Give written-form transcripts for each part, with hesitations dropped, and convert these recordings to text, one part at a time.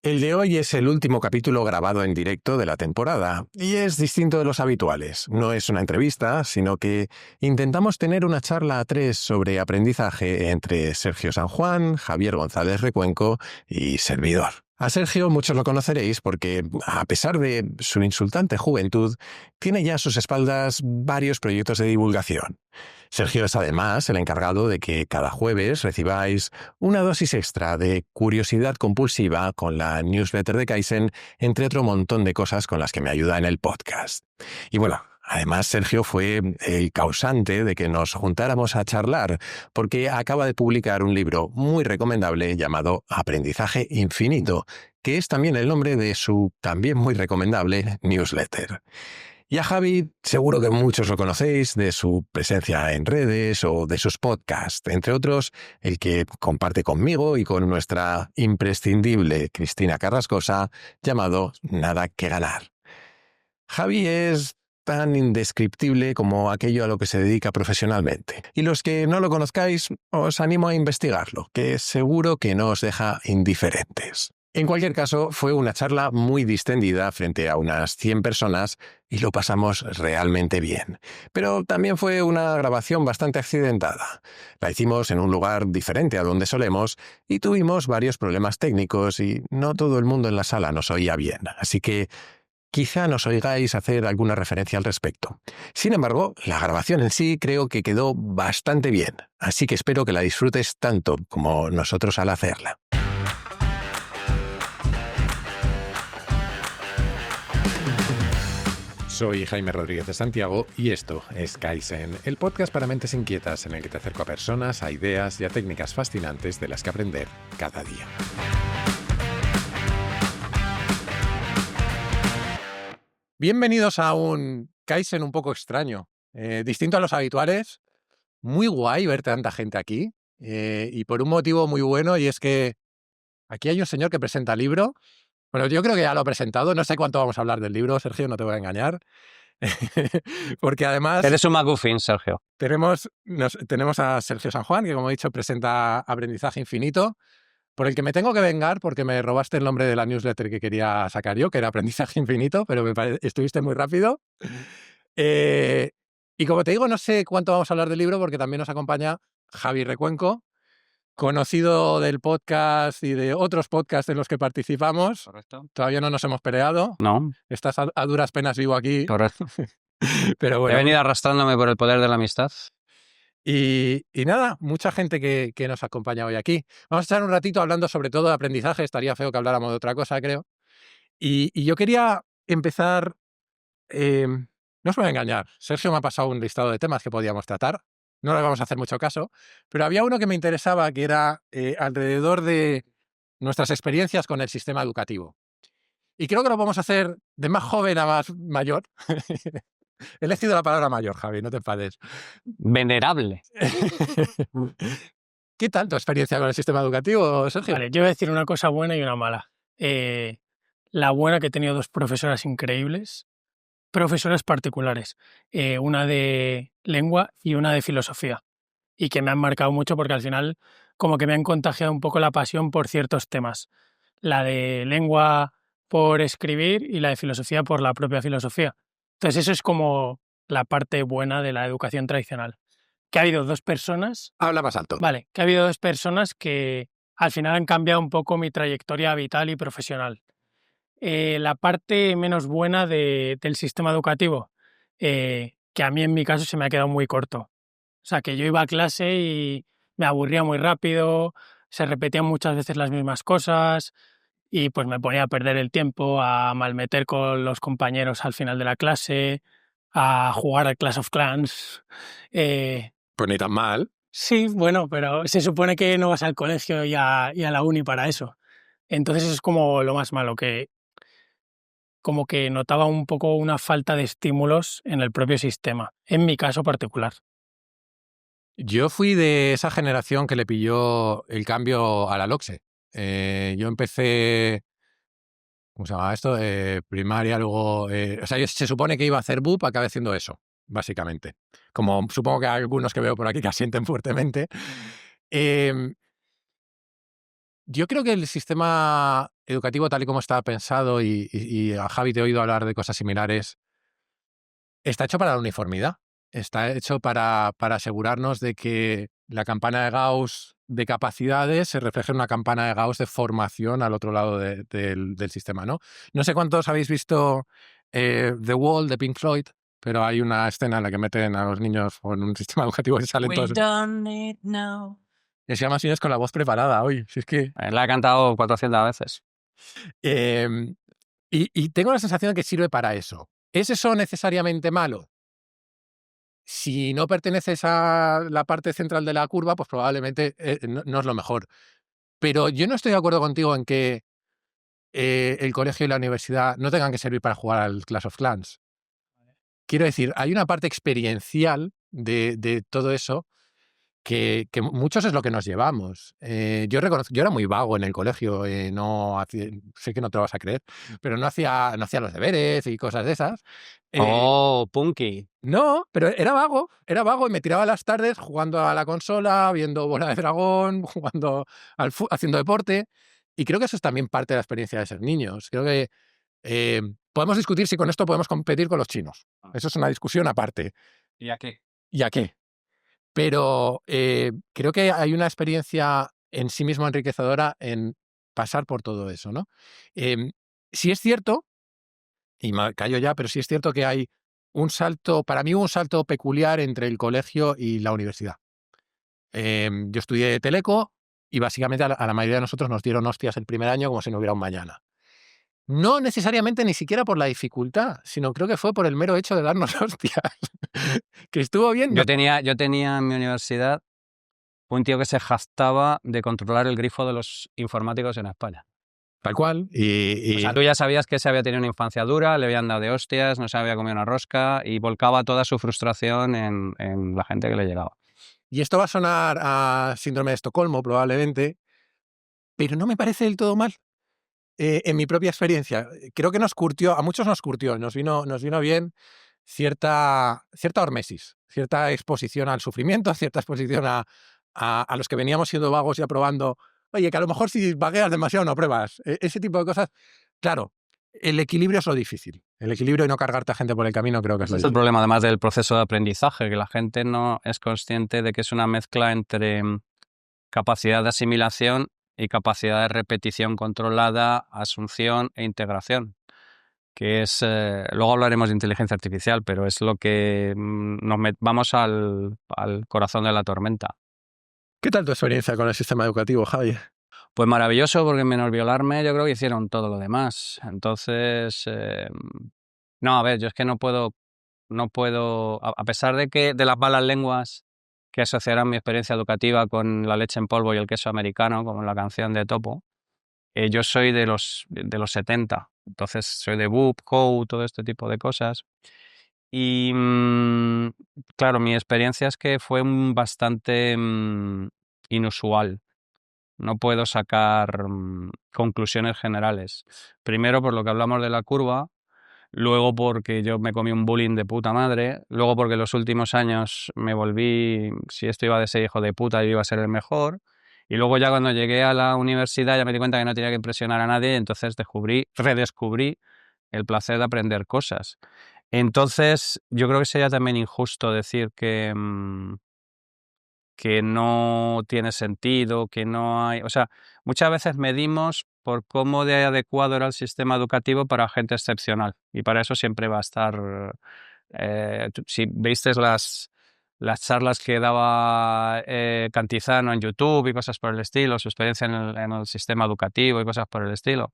El de hoy es el último capítulo grabado en directo de la temporada y es distinto de los habituales. No es una entrevista, sino que intentamos tener una charla a tres sobre aprendizaje entre Sergio San Juan, Javier González Recuenco y servidor. A Sergio muchos lo conoceréis porque, a pesar de su insultante juventud, tiene ya a sus espaldas varios proyectos de divulgación. Sergio es además el encargado de que cada jueves recibáis una dosis extra de curiosidad compulsiva con la newsletter de Kaizen, entre otro montón de cosas con las que me ayuda en el podcast. Y bueno, además Sergio fue el causante de que nos juntáramos a charlar, porque acaba de publicar un libro muy recomendable llamado Aprendizaje Infinito, que es también el nombre de su también muy recomendable newsletter. Y a Javi, seguro que muchos lo conocéis de su presencia en redes o de sus podcasts, entre otros, el que comparte conmigo y con nuestra imprescindible Cristina Carrascosa, llamado Nada que Ganar. Javi es tan indescriptible como aquello a lo que se dedica profesionalmente. Y los que no lo conozcáis, os animo a investigarlo, que seguro que no os deja indiferentes. En cualquier caso, fue una charla muy distendida frente a unas 100 personas y lo pasamos realmente bien. Pero también fue una grabación bastante accidentada. La hicimos en un lugar diferente a donde solemos y tuvimos varios problemas técnicos y no todo el mundo en la sala nos oía bien. Así que quizá nos oigáis hacer alguna referencia al respecto. Sin embargo, la grabación en sí creo que quedó bastante bien, así que espero que la disfrutes tanto como nosotros al hacerla. Soy Jaime Rodríguez de Santiago y esto es Kaizen, el podcast para mentes inquietas en el que te acerco a personas, a ideas y a técnicas fascinantes de las que aprender cada día. Bienvenidos a un Kaizen un poco extraño, distinto a los habituales. Muy guay ver tanta gente aquí y por un motivo muy bueno, y es que aquí hay un señor que presenta libro. Bueno, yo creo que ya lo he presentado, no sé cuánto vamos a hablar del libro, Sergio, no te voy a engañar. Porque además Eres un McGuffin, Sergio. tenemos a Sergio San Juan, que como he dicho presenta Aprendizaje Infinito, por el que me tengo que vengar porque me robaste el nombre de la newsletter que quería sacar yo, que era Aprendizaje Infinito, pero estuviste muy rápido. Y como te digo, no sé cuánto vamos a hablar del libro porque también nos acompaña Javi Recuenco, conocido del podcast y de otros podcasts en los que participamos. Correcto. Todavía no nos hemos peleado. No, Estás a duras penas vivo aquí. correcto. Pero He bueno. venido arrastrándome por el poder de la amistad. Y nada, mucha gente que nos acompaña hoy aquí. Vamos a estar un ratito hablando sobre todo de aprendizaje. Estaría feo que habláramos de otra cosa, creo. Y yo quería empezar... no os voy a engañar. Sergio me ha pasado un listado de temas que podíamos tratar. No le vamos a hacer mucho caso. Pero había uno que me interesaba, que era alrededor de nuestras experiencias con el sistema educativo. Y creo que lo vamos a hacer de más joven a más mayor. He elegido la palabra mayor, Javi, no te enfades. Venerable. ¿Qué tal tu experiencia con el sistema educativo, Sergio? Vale, yo voy a decir una cosa buena y una mala. La buena, que he tenido dos profesoras increíbles, profesoras particulares, una de lengua y una de filosofía, y que me han marcado mucho porque al final como que me han contagiado un poco la pasión por ciertos temas. La de lengua por escribir y la de filosofía por la propia filosofía. Entonces eso es como la parte buena de la educación tradicional. Que ha habido dos personas... Habla más alto. Vale, que ha habido dos personas que al final han cambiado un poco mi trayectoria vital y profesional. La parte menos buena del sistema educativo, que a mí en mi caso se me ha quedado muy corto. O sea, que yo iba a clase y me aburría muy rápido, se repetían muchas veces las mismas cosas y pues me ponía a perder el tiempo, a malmeter con los compañeros al final de la clase, a jugar al Clash of Clans. Pues ni tan mal. Sí, bueno, pero se supone que no vas al colegio y a la uni para eso. Entonces es como lo más malo, que como que notaba un poco una falta de estímulos en el propio sistema, en mi caso particular. Yo fui de esa generación que le pilló el cambio a la LOCSE. Yo empecé, ¿cómo se llama esto? Primaria, luego... o sea, se supone que iba a hacer BUP, acabé haciendo eso, básicamente. Como supongo que hay algunos que veo por aquí que asienten fuertemente. Yo creo que el sistema educativo, tal y como está pensado, y a Javi te he oído hablar de cosas similares, está hecho para la uniformidad. Está hecho para asegurarnos de que la campana de Gauss de capacidades se refleje en una campana de Gauss de formación al otro lado del sistema, ¿no? No sé cuántos habéis visto The Wall de Pink Floyd, pero hay una escena en la que meten a los niños con un sistema educativo y salen todos. Y se llama así, es con la voz preparada hoy. Si es que, La he cantado 400 veces. y tengo la sensación de que sirve para eso. ¿Es eso necesariamente malo? Si no perteneces a la parte central de la curva, pues probablemente no es lo mejor. Pero yo no estoy de acuerdo contigo en que el colegio y la universidad no tengan que servir para jugar al Clash of Clans. Quiero decir, hay una parte experiencial de todo eso que muchos es lo que nos llevamos. Yo reconozco, yo era muy vago en el colegio, sé que no te lo vas a creer, pero no hacía los deberes y cosas de esas. Punky. No, pero era vago y me tiraba las tardes jugando a la consola, viendo Bola de Dragón, jugando haciendo deporte. Y creo que eso es también parte de la experiencia de ser niños. Creo que podemos discutir si con esto podemos competir con los chinos. Eso es una discusión aparte. ¿Y a qué? ¿Y a qué? Pero creo que hay una experiencia en sí mismo enriquecedora en pasar por todo eso, ¿no? Sí es cierto, y me callo ya, pero sí es cierto que hay un salto, para mí hubo un salto peculiar entre el colegio y la universidad. Yo estudié Teleco y básicamente a la mayoría de nosotros nos dieron hostias el primer año como si no hubiera un mañana. No necesariamente ni siquiera por la dificultad, sino creo que fue por el mero hecho de darnos hostias. Que estuvo bien. Yo tenía en mi universidad un tío que se jactaba de controlar el grifo de los informáticos en España. Tal cual. O sea, tú ya sabías que se había tenido una infancia dura, le habían dado de hostias, no se había comido una rosca y volcaba toda su frustración en la gente que le llegaba. Y esto va a sonar a síndrome de Estocolmo, probablemente, pero no me parece del todo mal. En mi propia experiencia, creo que a muchos nos curtió, nos vino bien cierta hormesis, cierta exposición al sufrimiento, cierta exposición a los que veníamos siendo vagos y aprobando, oye, que a lo mejor si vagueas demasiado no pruebas. Ese tipo de cosas. Claro, el equilibrio es lo difícil. El equilibrio y no cargarte a gente por el camino creo que es lo Ese es el difícil. problema, además del proceso de aprendizaje, que la gente no es consciente de que es una mezcla entre capacidad de asimilación y capacidad de repetición controlada, asunción e integración, que es, luego hablaremos de inteligencia artificial, pero es lo que vamos al corazón de la tormenta. ¿Qué tal tu experiencia con el sistema educativo, Javi? Pues maravilloso, porque menos violarme yo creo que hicieron todo lo demás. Entonces, no, a ver, yo es que no puedo, a pesar de que de las malas lenguas que asociarán mi experiencia educativa con la leche en polvo y el queso americano, como en la canción de Topo, yo soy de los 70, entonces soy de Boop, Coe, todo este tipo de cosas. Y claro, mi experiencia es que fue bastante inusual. No puedo sacar conclusiones generales. Primero, por lo que hablamos de la curva, luego porque yo me comí un bullying de puta madre, luego porque en los últimos años me volví, si esto iba de ser hijo de puta, yo iba a ser el mejor, y luego ya cuando llegué a la universidad ya me di cuenta que no tenía que impresionar a nadie, entonces redescubrí el placer de aprender cosas. Entonces, yo creo que sería también injusto decir que no tiene sentido, que no hay... O sea, muchas veces medimos por cómo de adecuado era el sistema educativo para gente excepcional. Y para eso siempre va a estar... si viste las charlas que daba Cantizano en YouTube y cosas por el estilo, su experiencia en el sistema educativo y cosas por el estilo.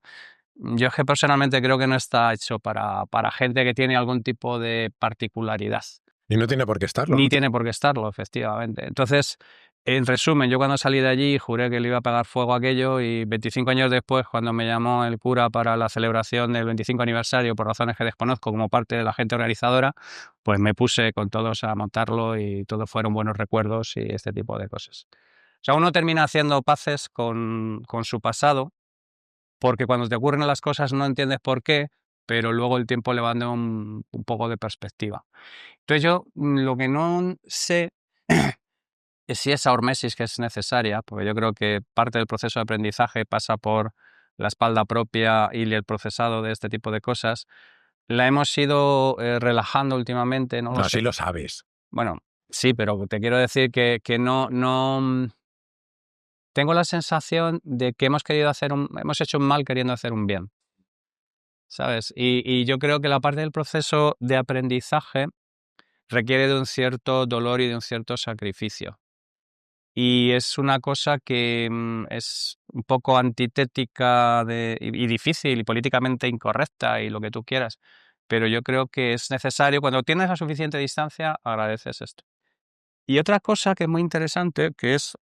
Yo es que personalmente creo que no está hecho para gente que tiene algún tipo de particularidad. Y no tiene por qué estarlo. Ni tiene por qué estarlo, efectivamente. Entonces, en resumen, yo cuando salí de allí juré que le iba a pegar fuego a aquello y 25 años después, cuando me llamó el cura para la celebración del 25 aniversario, por razones que desconozco como parte de la gente organizadora, pues me puse con todos a montarlo y todos fueron buenos recuerdos y este tipo de cosas. O sea, uno termina haciendo paces con su pasado, porque cuando te ocurren las cosas no entiendes por qué, pero luego el tiempo le va dando un poco de perspectiva. Entonces yo lo que no sé sí esa hormesis que es necesaria, porque yo creo que parte del proceso de aprendizaje pasa por la espalda propia y el procesado de este tipo de cosas, la hemos ido relajando últimamente, no lo No, sé. sí lo sabes. Bueno, sí, pero te quiero decir que no tengo la sensación de que hemos hecho un mal queriendo hacer un bien, ¿sabes? Y yo creo que la parte del proceso de aprendizaje requiere de un cierto dolor y de un cierto sacrificio. Y es una cosa que es un poco antitética y difícil y políticamente incorrecta y lo que tú quieras. Pero yo creo que es necesario, cuando tienes la suficiente distancia, agradeces esto. Y otra cosa que es muy interesante, que es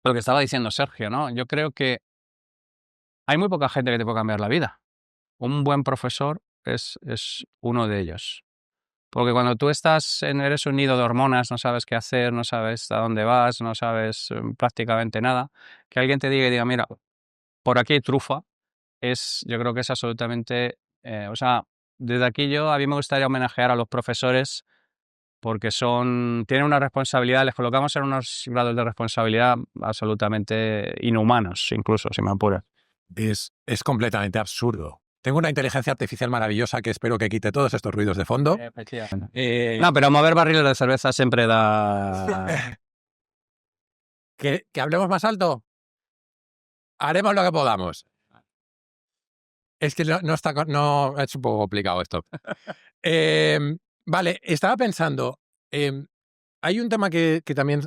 lo que estaba diciendo Sergio, ¿no? Yo creo que hay muy poca gente que te puede cambiar la vida. Un buen profesor es uno de ellos. Porque cuando tú eres un nido de hormonas, no sabes qué hacer, no sabes a dónde vas, no sabes prácticamente nada, que alguien te diga mira, por aquí hay trufa, yo creo que es absolutamente, o sea, desde aquí a mí me gustaría homenajear a los profesores porque tienen una responsabilidad, les colocamos en unos grados de responsabilidad absolutamente inhumanos, incluso, si me apuras. Es completamente absurdo. Tengo una inteligencia artificial maravillosa que espero que quite todos estos ruidos de fondo. Efectivamente. No, pero mover barriles de cerveza siempre da... ¿Que hablemos más alto? Haremos lo que podamos. Es que no está... No, es un poco complicado esto. Vale, estaba pensando... hay un tema que también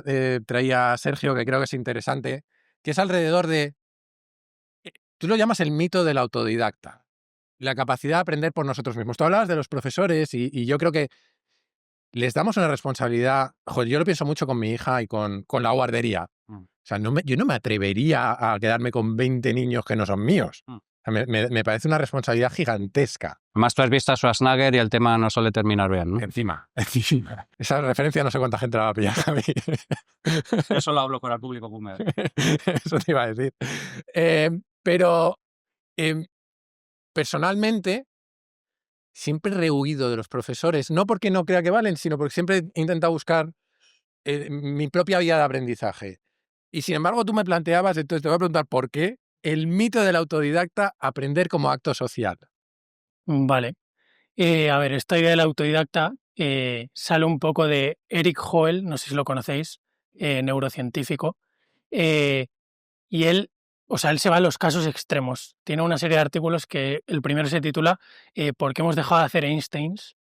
traía Sergio, que creo que es interesante, que es alrededor de... Tú lo llamas el mito del autodidacta. La capacidad de aprender por nosotros mismos. Tú hablabas de los profesores y yo creo que les damos una responsabilidad. Joder, yo lo pienso mucho con mi hija y con la guardería. O sea, yo no me atrevería a quedarme con 20 niños que no son míos. O sea, me parece una responsabilidad gigantesca. Además, tú has visto a Schwarzenegger y el tema no suele terminar bien, ¿no? Encima. Esa referencia no sé cuánta gente la va a pillar, Javi. Yo solo hablo con el público boomer. Eso te iba a decir. Pero personalmente, siempre he rehuido de los profesores, no porque no crea que valen, sino porque siempre he intentado buscar mi propia vía de aprendizaje. Y sin embargo, tú me planteabas, entonces te voy a preguntar por qué el mito del autodidacta, aprender como acto social. Vale. A ver, esta idea del autodidacta sale un poco de Eric Hoel, no sé si lo conocéis, neurocientífico, y él se va a los casos extremos. Tiene una serie de artículos que el primero se titula ¿Por qué hemos dejado de hacer Einsteins?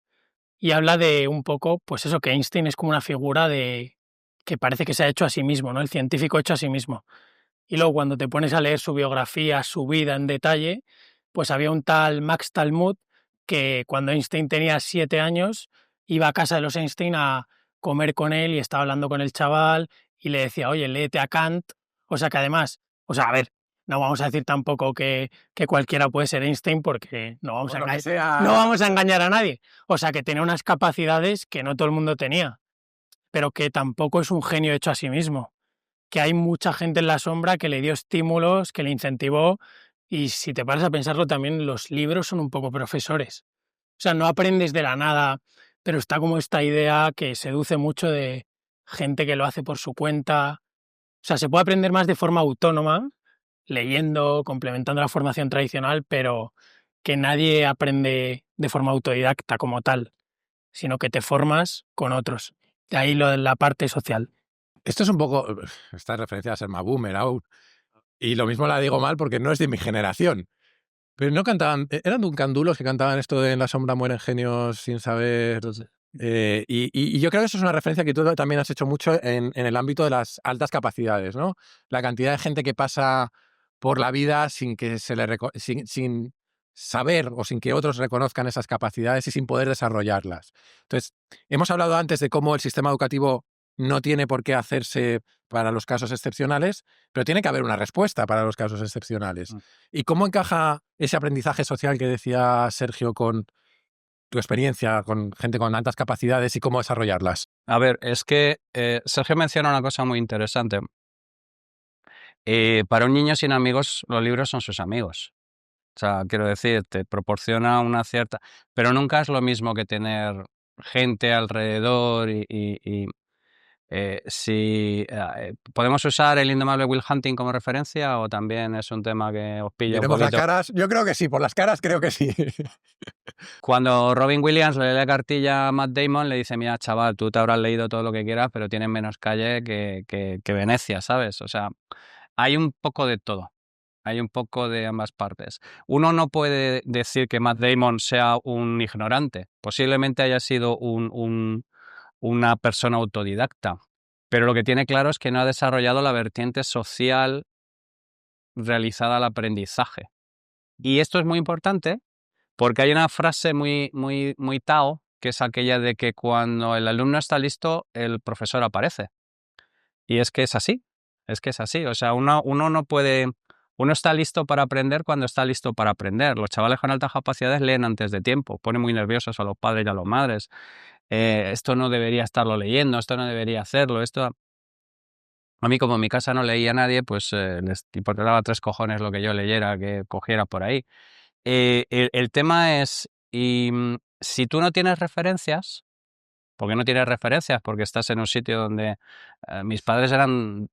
Y habla de un poco, pues eso, que Einstein es como una figura que parece que se ha hecho a sí mismo, ¿no? El científico hecho a sí mismo. Y luego cuando te pones a leer su biografía, su vida en detalle, pues había un tal Max Talmud que cuando Einstein tenía 7 años iba a casa de los Einstein a comer con él y estaba hablando con el chaval y le decía, oye, léete a Kant. O sea que además, a ver, no vamos a decir tampoco que cualquiera puede ser Einstein porque no vamos a engañar a nadie. O sea que tenía unas capacidades que no todo el mundo tenía, pero que tampoco es un genio hecho a sí mismo, que hay mucha gente en la sombra que le dio estímulos, que le incentivó, y si te paras a pensarlo también los libros son un poco profesores. O sea, no aprendes de la nada, pero está como esta idea que seduce mucho de gente que lo hace por su cuenta. O sea, se puede aprender más de forma autónoma, leyendo, complementando la formación tradicional, pero que nadie aprende de forma autodidacta como tal, sino que te formas con otros. De ahí lo de la parte social. Esto es un poco... Esta referencia a ser más boomer aún. Y lo mismo la digo mal porque no es de mi generación. Pero no cantaban... Eran duncandulos que cantaban esto de En la sombra mueren genios sin saber... y yo creo que eso es una referencia que tú también has hecho mucho en el ámbito de las altas capacidades, ¿no? La cantidad de gente que pasa por la vida sin que sin saber o sin que otros reconozcan esas capacidades y sin poder desarrollarlas. Entonces, hemos hablado antes de cómo el sistema educativo no tiene por qué hacerse para los casos excepcionales, pero tiene que haber una respuesta para los casos excepcionales. ¿Y cómo encaja ese aprendizaje social que decía Sergio con tu experiencia con gente con altas capacidades y cómo desarrollarlas? A ver, es que Sergio menciona una cosa muy interesante. Para un niño sin amigos, los libros son sus amigos. O sea, quiero decir, te proporciona una cierta... Pero nunca es lo mismo que tener gente alrededor ¿Podemos usar el indomable Will Hunting como referencia o también es un tema que os pilla un Miremos las poquito? caras. Yo creo que sí, por las caras creo que sí. Cuando Robin Williams le lee la cartilla a Matt Damon, le dice, mira, chaval, tú te habrás leído todo lo que quieras, pero tienes menos calle que Venecia, ¿sabes? O sea, hay un poco de todo. Hay un poco de ambas partes. Uno no puede decir que Matt Damon sea un ignorante. Posiblemente haya sido una persona autodidacta. Pero lo que tiene claro es que no ha desarrollado la vertiente social realizada al aprendizaje. Y esto es muy importante porque hay una frase muy Tao, que es aquella de que cuando el alumno está listo, el profesor aparece. Y es que es así. O sea, uno no puede... Uno está listo para aprender cuando está listo para aprender. Los chavales con altas capacidades leen antes de tiempo, ponen muy nerviosos a los padres y a las madres. Esto no debería estarlo leyendo, esto no debería hacerlo, esto... A mí, como en mi casa no leía nadie, pues les importaba 3 cojones lo que yo leyera, que cogiera por ahí. El tema es, si tú no tienes referencias, porque estás en un sitio donde mis padres eran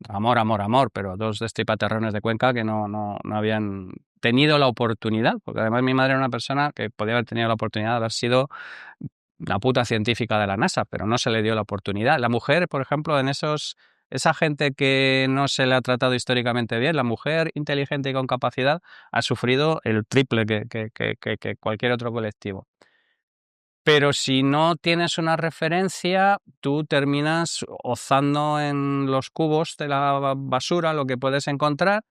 amor, pero 2 destripaterrones de Cuenca que no habían tenido la oportunidad, porque además mi madre era una persona que podía haber tenido la oportunidad de haber sido la puta científica de la NASA, pero no se le dio la oportunidad. La mujer, por ejemplo, esa gente que no se le ha tratado históricamente bien, la mujer inteligente y con capacidad ha sufrido el triple que cualquier otro colectivo. Pero si no tienes una referencia, tú terminas ozando en los cubos de la basura lo que puedes encontrar,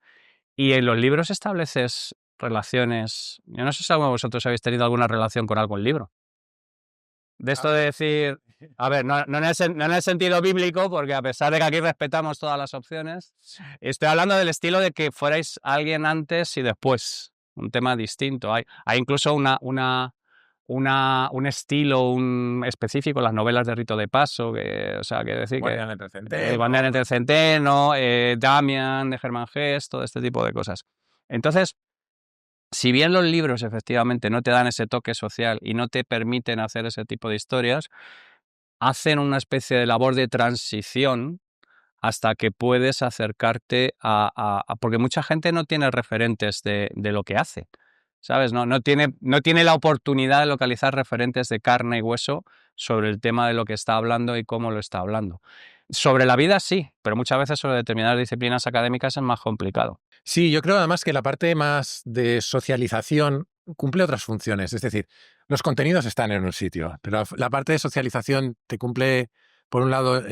y en los libros estableces relaciones. Yo no sé si alguno de vosotros habéis tenido alguna relación con algún libro. De esto de decir, a ver, no en el sentido bíblico, porque a pesar de que aquí respetamos todas las opciones, estoy hablando del estilo de que fuerais alguien antes y después, un tema distinto. Hay incluso un estilo específico, las novelas de Rito de Paso, que decir Guardián entre Centeno. Guardián entre Centeno, Damian de Germán Gest, todo este tipo de cosas. Entonces, si bien los libros efectivamente no te dan ese toque social y no te permiten hacer ese tipo de historias, hacen una especie de labor de transición hasta que puedes acercarte porque mucha gente no tiene referentes de lo que hace, ¿sabes? No tiene la oportunidad de localizar referentes de carne y hueso sobre el tema de lo que está hablando y cómo lo está hablando. Sobre la vida sí, pero muchas veces sobre determinadas disciplinas académicas es más complicado. Sí, yo creo además que la parte más de socialización cumple otras funciones. Es decir, los contenidos están en un sitio, pero la parte de socialización te cumple, por un lado,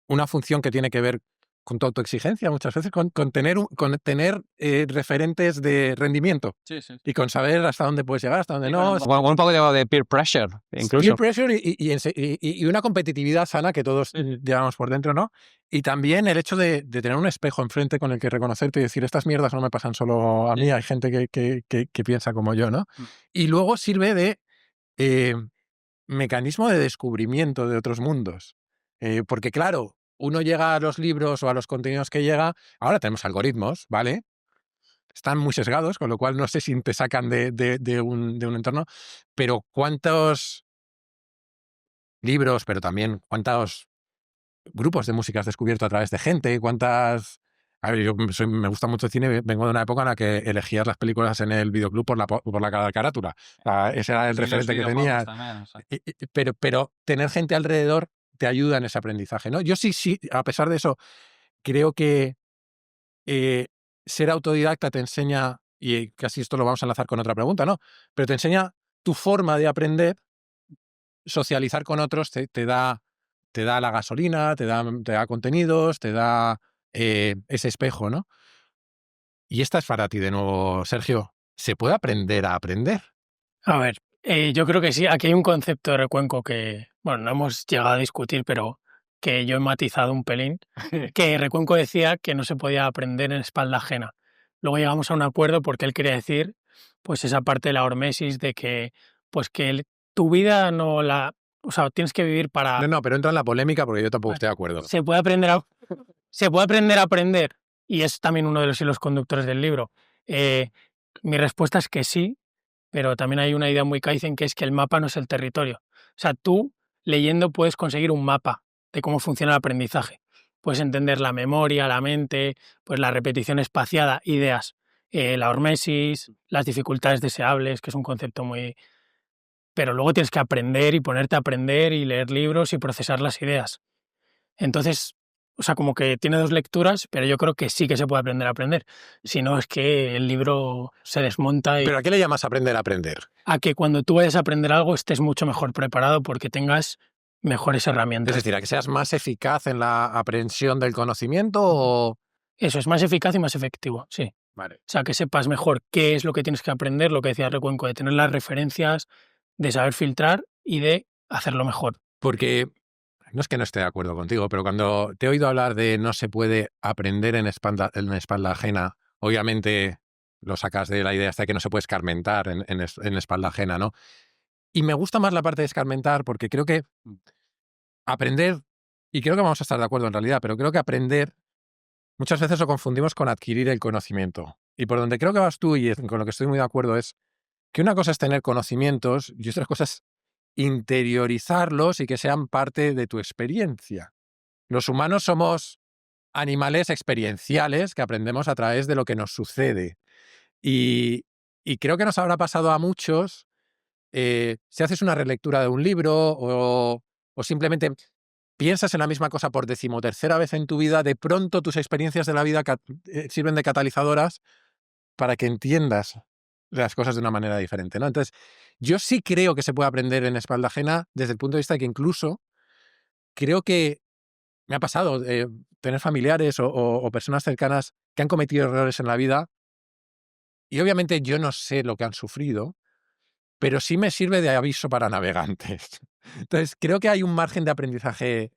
una función que tiene que ver con tu autoexigencia, muchas veces, con tener referentes de rendimiento. Sí. Y con saber hasta dónde puedes llegar, hasta dónde no. Con un poco de peer pressure, incluso. Peer pressure y una competitividad sana que todos llevamos por dentro, ¿no? Y también el hecho de tener un espejo enfrente con el que reconocerte y decir, estas mierdas no me pasan solo a mí, hay gente que piensa como yo, ¿no? Y luego sirve de mecanismo de descubrimiento de otros mundos. Porque claro, uno llega a los libros o a los contenidos que llega, ahora tenemos algoritmos, ¿vale? Están muy sesgados, con lo cual no sé si te sacan de un entorno, pero ¿cuántos libros, pero también cuántos grupos de música has descubierto a través de gente? ¿Cuántas...? A ver, me gusta mucho el cine, vengo de una época en la que elegías las películas en el videoclub por la carátula. O sea, ese era el referente que tenías. Pero tener gente alrededor te ayuda en ese aprendizaje, ¿no? Yo sí, a pesar de eso, creo que ser autodidacta te enseña, y casi esto lo vamos a enlazar con otra pregunta, ¿no? Pero te enseña tu forma de aprender, socializar con otros te da la gasolina, te da contenidos, te da ese espejo, ¿no? Y esta es para ti de nuevo, Sergio. ¿Se puede aprender a aprender? A ver, yo creo que sí. Aquí hay un concepto de Recuenco que, bueno, no hemos llegado a discutir, pero que yo he matizado un pelín, que Recuenco decía que no se podía aprender en espalda ajena. Luego llegamos a un acuerdo porque él quería decir, pues esa parte de la hormesis de que, pues que tu vida no la... O sea, tienes que vivir para... No, pero entra en la polémica porque yo tampoco estoy de acuerdo. Se puede aprender a aprender, y es también uno de los hilos conductores del libro. Mi respuesta es que sí, pero también hay una idea muy Kaizen, que es que el mapa no es el territorio. O sea, tú leyendo puedes conseguir un mapa de cómo funciona el aprendizaje. Puedes entender la memoria, la mente, pues la repetición espaciada, ideas, la hormesis, las dificultades deseables, que es un concepto muy... Pero luego tienes que aprender y ponerte a aprender y leer libros y procesar las ideas. Entonces, o sea, como que tiene dos lecturas, pero yo creo que sí que se puede aprender a aprender. Si no, es que el libro se desmonta y... ¿Pero a qué le llamas aprender a aprender? A que cuando tú vayas a aprender algo estés mucho mejor preparado porque tengas mejores Es herramientas. decir, a que seas más eficaz en la aprehensión del conocimiento o... Eso es más eficaz y más efectivo, sí. Vale. O sea, que sepas mejor qué es lo que tienes que aprender, lo que decía Recuenco, de tener las referencias, de saber filtrar y de hacerlo mejor. Porque no es que no esté de acuerdo contigo, pero cuando te he oído hablar de no se puede aprender en espalda ajena, obviamente lo sacas de la idea hasta que no se puede escarmentar en espalda ajena, ¿no? Y me gusta más la parte de escarmentar porque creo que aprender, y creo que vamos a estar de acuerdo en realidad, pero creo que aprender muchas veces lo confundimos con adquirir el conocimiento. Y por donde creo que vas tú, y con lo que estoy muy de acuerdo, es que una cosa es tener conocimientos y otra cosa es interiorizarlos y que sean parte de tu experiencia. Los humanos somos animales experienciales que aprendemos a través de lo que nos sucede. Y, y creo que nos habrá pasado a muchos, si haces una relectura de un libro o simplemente piensas en la misma cosa por decimotercera vez en tu vida, de pronto tus experiencias de la vida sirven de catalizadoras para que entiendas las cosas de una manera diferente, ¿no? Entonces, yo sí creo que se puede aprender en espalda ajena desde el punto de vista de que incluso creo que me ha pasado tener familiares o personas cercanas que han cometido errores en la vida y obviamente yo no sé lo que han sufrido, pero sí me sirve de aviso para navegantes. Entonces, creo que hay un margen de aprendizaje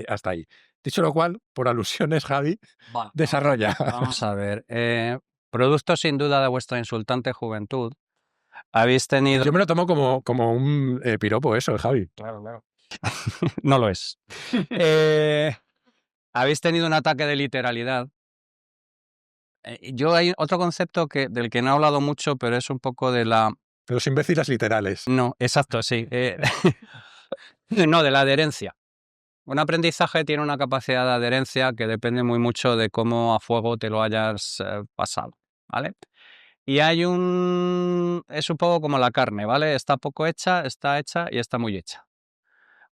hasta ahí. Dicho lo cual, por alusiones, Javi, Vale, desarrolla. vamos a ver. Producto sin duda de vuestra insultante juventud. Habéis tenido... Yo me lo tomo como un piropo eso, Javi. Claro, claro. No lo es. Habéis tenido un ataque de literalidad. Yo hay otro concepto del que no he hablado mucho, pero es un poco de la... Los imbéciles literales. No, exacto, sí. No, de la adherencia. Un aprendizaje tiene una capacidad de adherencia que depende muy mucho de cómo a fuego te lo hayas pasado, ¿vale? Y hay es un poco como la carne, ¿vale? Está poco hecha, está hecha y está muy hecha.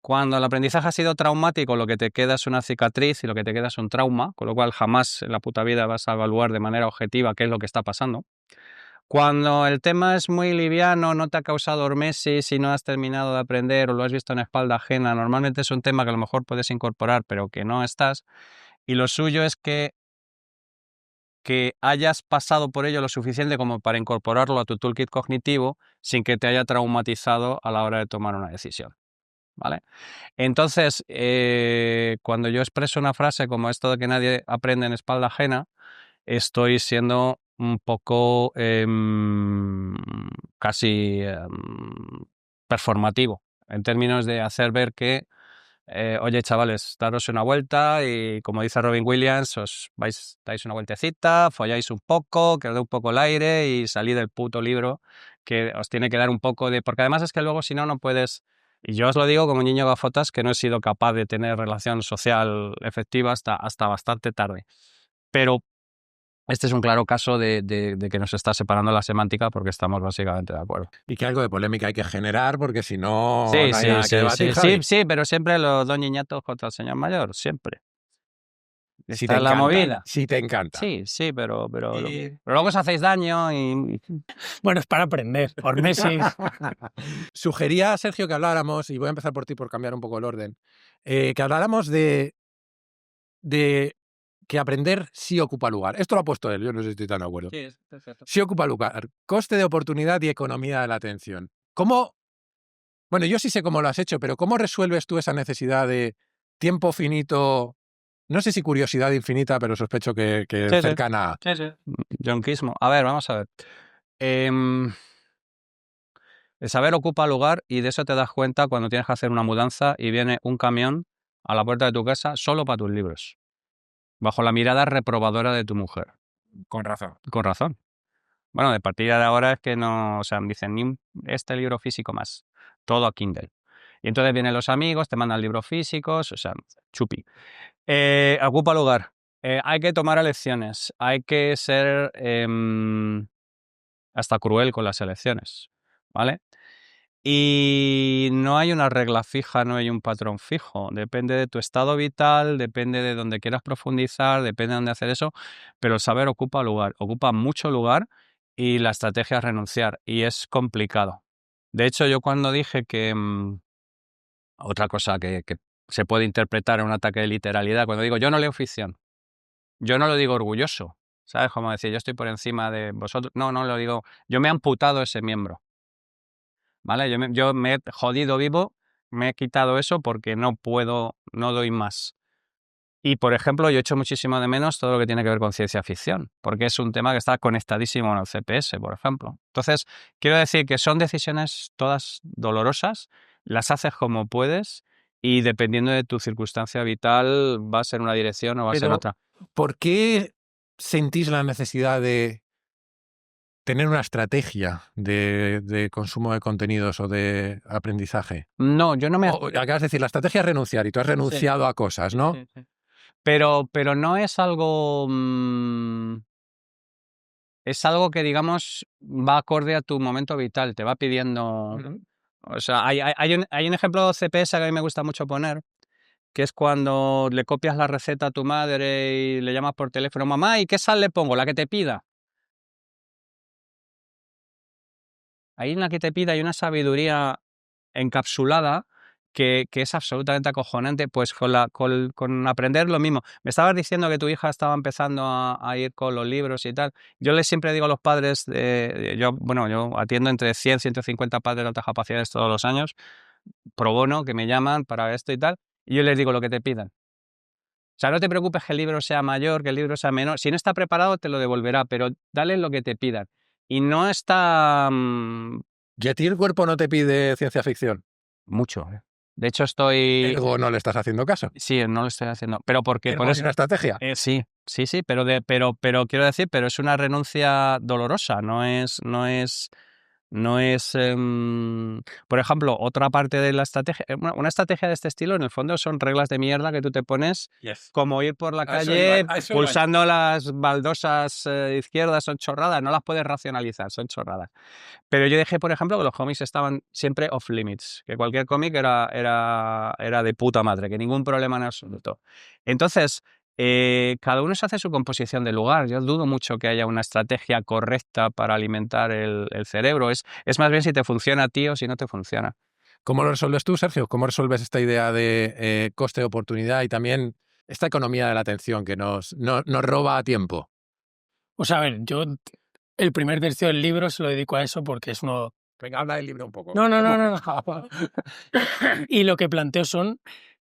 Cuando el aprendizaje ha sido traumático, lo que te queda es una cicatriz y lo que te queda es un trauma, con lo cual jamás en la puta vida vas a evaluar de manera objetiva qué es lo que está pasando. Cuando el tema es muy liviano, no te ha causado hormesis y no has terminado de aprender o lo has visto en espalda ajena, normalmente es un tema que a lo mejor puedes incorporar pero que no estás. Y lo suyo es que hayas pasado por ello lo suficiente como para incorporarlo a tu toolkit cognitivo sin que te haya traumatizado a la hora de tomar una decisión, ¿vale? Entonces, cuando yo expreso una frase como esto de que nadie aprende en espalda ajena, estoy siendo un poco casi performativo, en términos de hacer ver que, oye chavales, daros una vuelta y como dice Robin Williams, dais una vueltecita, folláis un poco, que os dé un poco el aire y salid del puto libro que os tiene que dar un poco de... Porque además es que luego si no, no puedes... Y yo os lo digo como niño gafotas que no he sido capaz de tener relación social efectiva hasta bastante tarde. Pero este es un claro caso de que nos está separando la semántica porque estamos básicamente de acuerdo. Y que algo de polémica hay que generar porque si no, Sí, no hay sí, nada sí, que debatir, sí, Javi. sí, pero siempre los dos niñatos contra el señor mayor, siempre. Si Esta te es la encanta, movida. si te encanta. Sí, sí, pero Y- luego os hacéis daño y... Bueno, es para aprender. Hormesis. Sugería a Sergio que habláramos, y voy a empezar por ti por cambiar un poco el orden, que habláramos de que aprender sí ocupa lugar. Esto lo ha puesto él, yo no sé si estoy tan de acuerdo. Sí, es perfecto. Sí ocupa lugar. Coste de oportunidad y economía de la atención. ¿Cómo? Bueno, yo sí sé cómo lo has hecho, pero ¿cómo resuelves tú esa necesidad de tiempo finito? No sé si curiosidad infinita, pero sospecho que Sí, cercana a... sí, sí. Yonquismo. A ver, vamos a ver. El saber ocupa lugar y de eso te das cuenta cuando tienes que hacer una mudanza y viene un camión a la puerta de tu casa solo para tus libros, bajo la mirada reprobadora de tu mujer. Con razón. Con razón. Bueno, de partida de ahora es que no, o sea, me dicen ni este libro físico más, todo a Kindle. Y entonces vienen los amigos, te mandan libros físicos, o sea, chupi. Ocupa lugar. Hay que tomar elecciones, hay que ser hasta cruel con las elecciones, ¿vale? Y no hay una regla fija, no hay un patrón fijo. Depende de tu estado vital, depende de dónde quieras profundizar, depende de dónde hacer eso, pero el saber ocupa lugar, ocupa mucho lugar y la estrategia es renunciar y es complicado. De hecho, yo cuando dije que otra cosa que se puede interpretar en un ataque de literalidad, cuando digo yo no leo ficción, yo no lo digo orgulloso, ¿sabes? Como decir, yo estoy por encima de vosotros. No, no lo digo. Yo me he amputado ese miembro. ¿Vale? Yo me he jodido vivo, me he quitado eso porque no puedo, no doy más. Y, por ejemplo, yo echo muchísimo de menos todo lo que tiene que ver con ciencia ficción, porque es un tema que está conectadísimo en el CPS, por ejemplo. Entonces, quiero decir que son decisiones todas dolorosas, las haces como puedes y dependiendo de tu circunstancia vital va a ser una dirección o va a ser otra. ¿Por qué sentís la necesidad de tener una estrategia de consumo de contenidos o de aprendizaje? No, yo no me... Acabas de decir, la estrategia es renunciar y tú has renunciado a cosas, ¿no? Sí, sí. Pero no es algo... es algo que, digamos, va acorde a tu momento vital, te va pidiendo... O sea, hay un ejemplo de CPS que a mí me gusta mucho poner, que es cuando le copias la receta a tu madre y le llamas por teléfono, mamá, ¿y qué sal le pongo? La que te pida. Ahí en la que te pida hay una sabiduría encapsulada que es absolutamente acojonante, pues con aprender lo mismo. Me estabas diciendo que tu hija estaba empezando a ir con los libros y tal. Yo les siempre digo a los padres, yo atiendo entre 100 150 padres de altas capacidades todos los años, pro bono, que me llaman para esto y tal, y yo les digo lo que te pidan. O sea, no te preocupes que el libro sea mayor, que el libro sea menor. Si no está preparado, te lo devolverá, pero dale lo que te pidan. Y no está... ¿Y a ti el cuerpo no te pide ciencia ficción? mucho. De hecho, estoy... Ergo no le estás haciendo caso. Sí, no lo estoy haciendo. Pero porque... Ergo hay una estrategia. Sí, pero quiero decir, pero es una renuncia dolorosa, no es... por ejemplo, otra parte de la estrategia, una estrategia de este estilo, en el fondo, son reglas de mierda que tú te pones, como ir por la calle pulsando las baldosas izquierdas, son chorradas, no las puedes racionalizar, son chorradas. Pero yo dejé, por ejemplo, que los cómics estaban siempre off limits, que cualquier cómic era de puta madre, que ningún problema en absoluto. Entonces, cada uno se hace su composición de lugar. Yo dudo mucho que haya una estrategia correcta para alimentar el cerebro. Es más bien si te funciona a ti o si no te funciona. ¿Cómo lo resuelves tú, Sergio? ¿Cómo resuelves esta idea de coste de oportunidad y también esta economía de la atención que nos roba tiempo? Pues a ver, yo el primer tercio del libro se lo dedico a eso porque es uno... Venga, habla del libro un poco. No. Y lo que planteo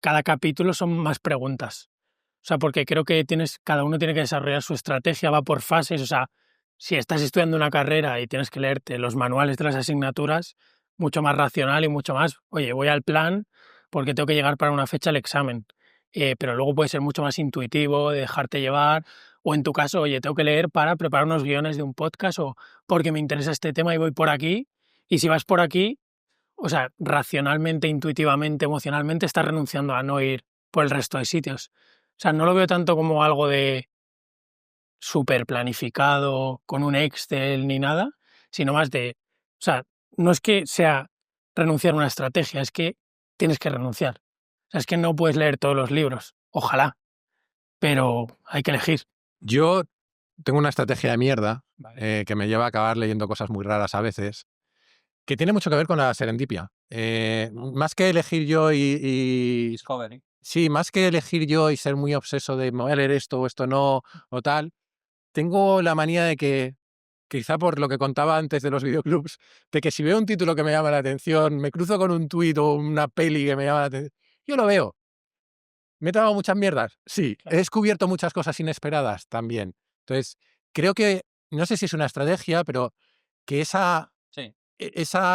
cada capítulo son más preguntas. O sea, porque creo que cada uno tiene que desarrollar su estrategia, va por fases. O sea, si estás estudiando una carrera y tienes que leerte los manuales de las asignaturas, mucho más racional y mucho más, oye, voy al plan porque tengo que llegar para una fecha al examen. Pero luego puede ser mucho más intuitivo, de dejarte llevar, o en tu caso, oye, tengo que leer para preparar unos guiones de un podcast o porque me interesa este tema y voy por aquí. Y si vas por aquí, o sea, racionalmente, intuitivamente, emocionalmente, estás renunciando a no ir por el resto de sitios. O sea, no lo veo tanto como algo de súper planificado, con un Excel ni nada, sino más de, o sea, no es que sea renunciar a una estrategia, es que tienes que renunciar. O sea, es que no puedes leer todos los libros, ojalá, pero hay que elegir. Yo tengo una estrategia de mierda que me lleva a acabar leyendo cosas muy raras a veces, que tiene mucho que ver con la serendipia. Más que elegir yo y... Discovery. Sí, más que elegir yo y ser muy obseso de me voy a leer esto o esto no o tal, tengo la manía de que, quizá por lo que contaba antes de los videoclubs, de que si veo un título que me llama la atención, me cruzo con un tuit o una peli que me llama la atención, yo lo veo. ¿Me he tragado muchas mierdas? Sí. Claro. He descubierto muchas cosas inesperadas también. Entonces, creo que, no sé si es una estrategia, pero que esa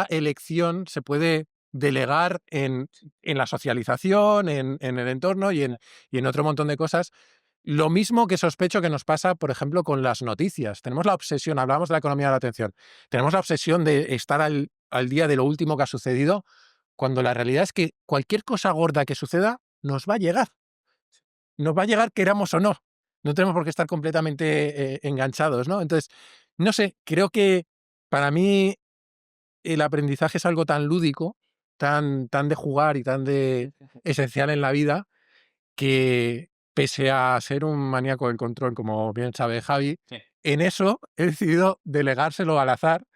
elección se puede delegar en la socialización, en el entorno y en otro montón de cosas. Lo mismo que sospecho que nos pasa, por ejemplo, con las noticias. Tenemos la obsesión, hablábamos de la economía de la atención, tenemos la obsesión de estar al día de lo último que ha sucedido, cuando la realidad es que cualquier cosa gorda que suceda nos va a llegar. Nos va a llegar queramos o no. No tenemos por qué estar completamente enganchados, ¿no? Entonces, no sé, creo que para mí el aprendizaje es algo tan lúdico, tan de jugar y tan de esencial en la vida, que pese a ser un maníaco del control, como bien sabe Javi, Sí. en eso he decidido delegárselo al azar,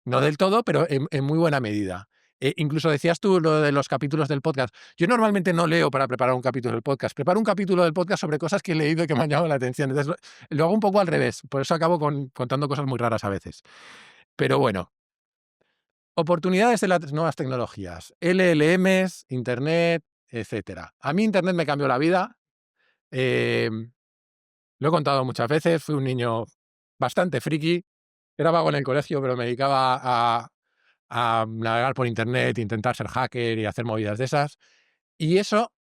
no del todo, pero en muy buena medida. Incluso decías tú lo de los capítulos del podcast. Yo normalmente no leo para preparar un capítulo del podcast. Preparo un capítulo del podcast sobre cosas que he leído y que me han llamado la atención. Entonces lo hago un poco al revés. Por eso acabo contando cosas muy raras a veces. Pero bueno, oportunidades de las nuevas tecnologías. LLMs, Internet, etcétera. A mí Internet me cambió la vida. Lo he contado muchas veces. Fui un niño bastante friki. Era vago en el colegio, pero me dedicaba a navegar por Internet, intentar ser hacker y hacer movidas de esas. Y eso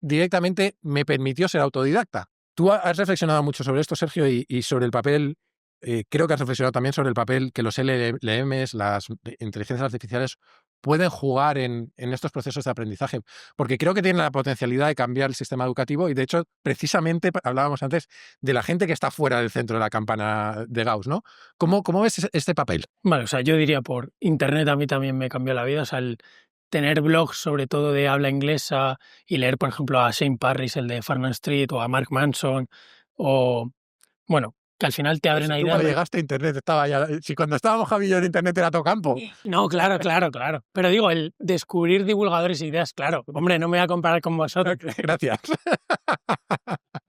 directamente me permitió ser autodidacta. Tú has reflexionado mucho sobre esto, Sergio, y sobre el papel, creo que has reflexionado también sobre el papel que los LLMs, las inteligencias artificiales, pueden jugar en estos procesos de aprendizaje, porque creo que tienen la potencialidad de cambiar el sistema educativo y, de hecho, precisamente hablábamos antes de la gente que está fuera del centro de la campana de Gauss, ¿no? ¿Cómo ves este papel? Vale, o sea, yo diría por internet a mí también me cambió la vida, o sea, el tener blogs sobre todo de habla inglesa y leer, por ejemplo, a Shane Parrish, el de Farnham Street, o a Mark Manson, o, bueno, que al final te abren Si a tú ideas. cuando llegaste a Internet estaba ya... Si cuando estábamos Javi y yo en Internet era todo campo. No, claro. Pero digo, el descubrir divulgadores e ideas, claro. Hombre, no me voy a comparar con vosotros. Gracias.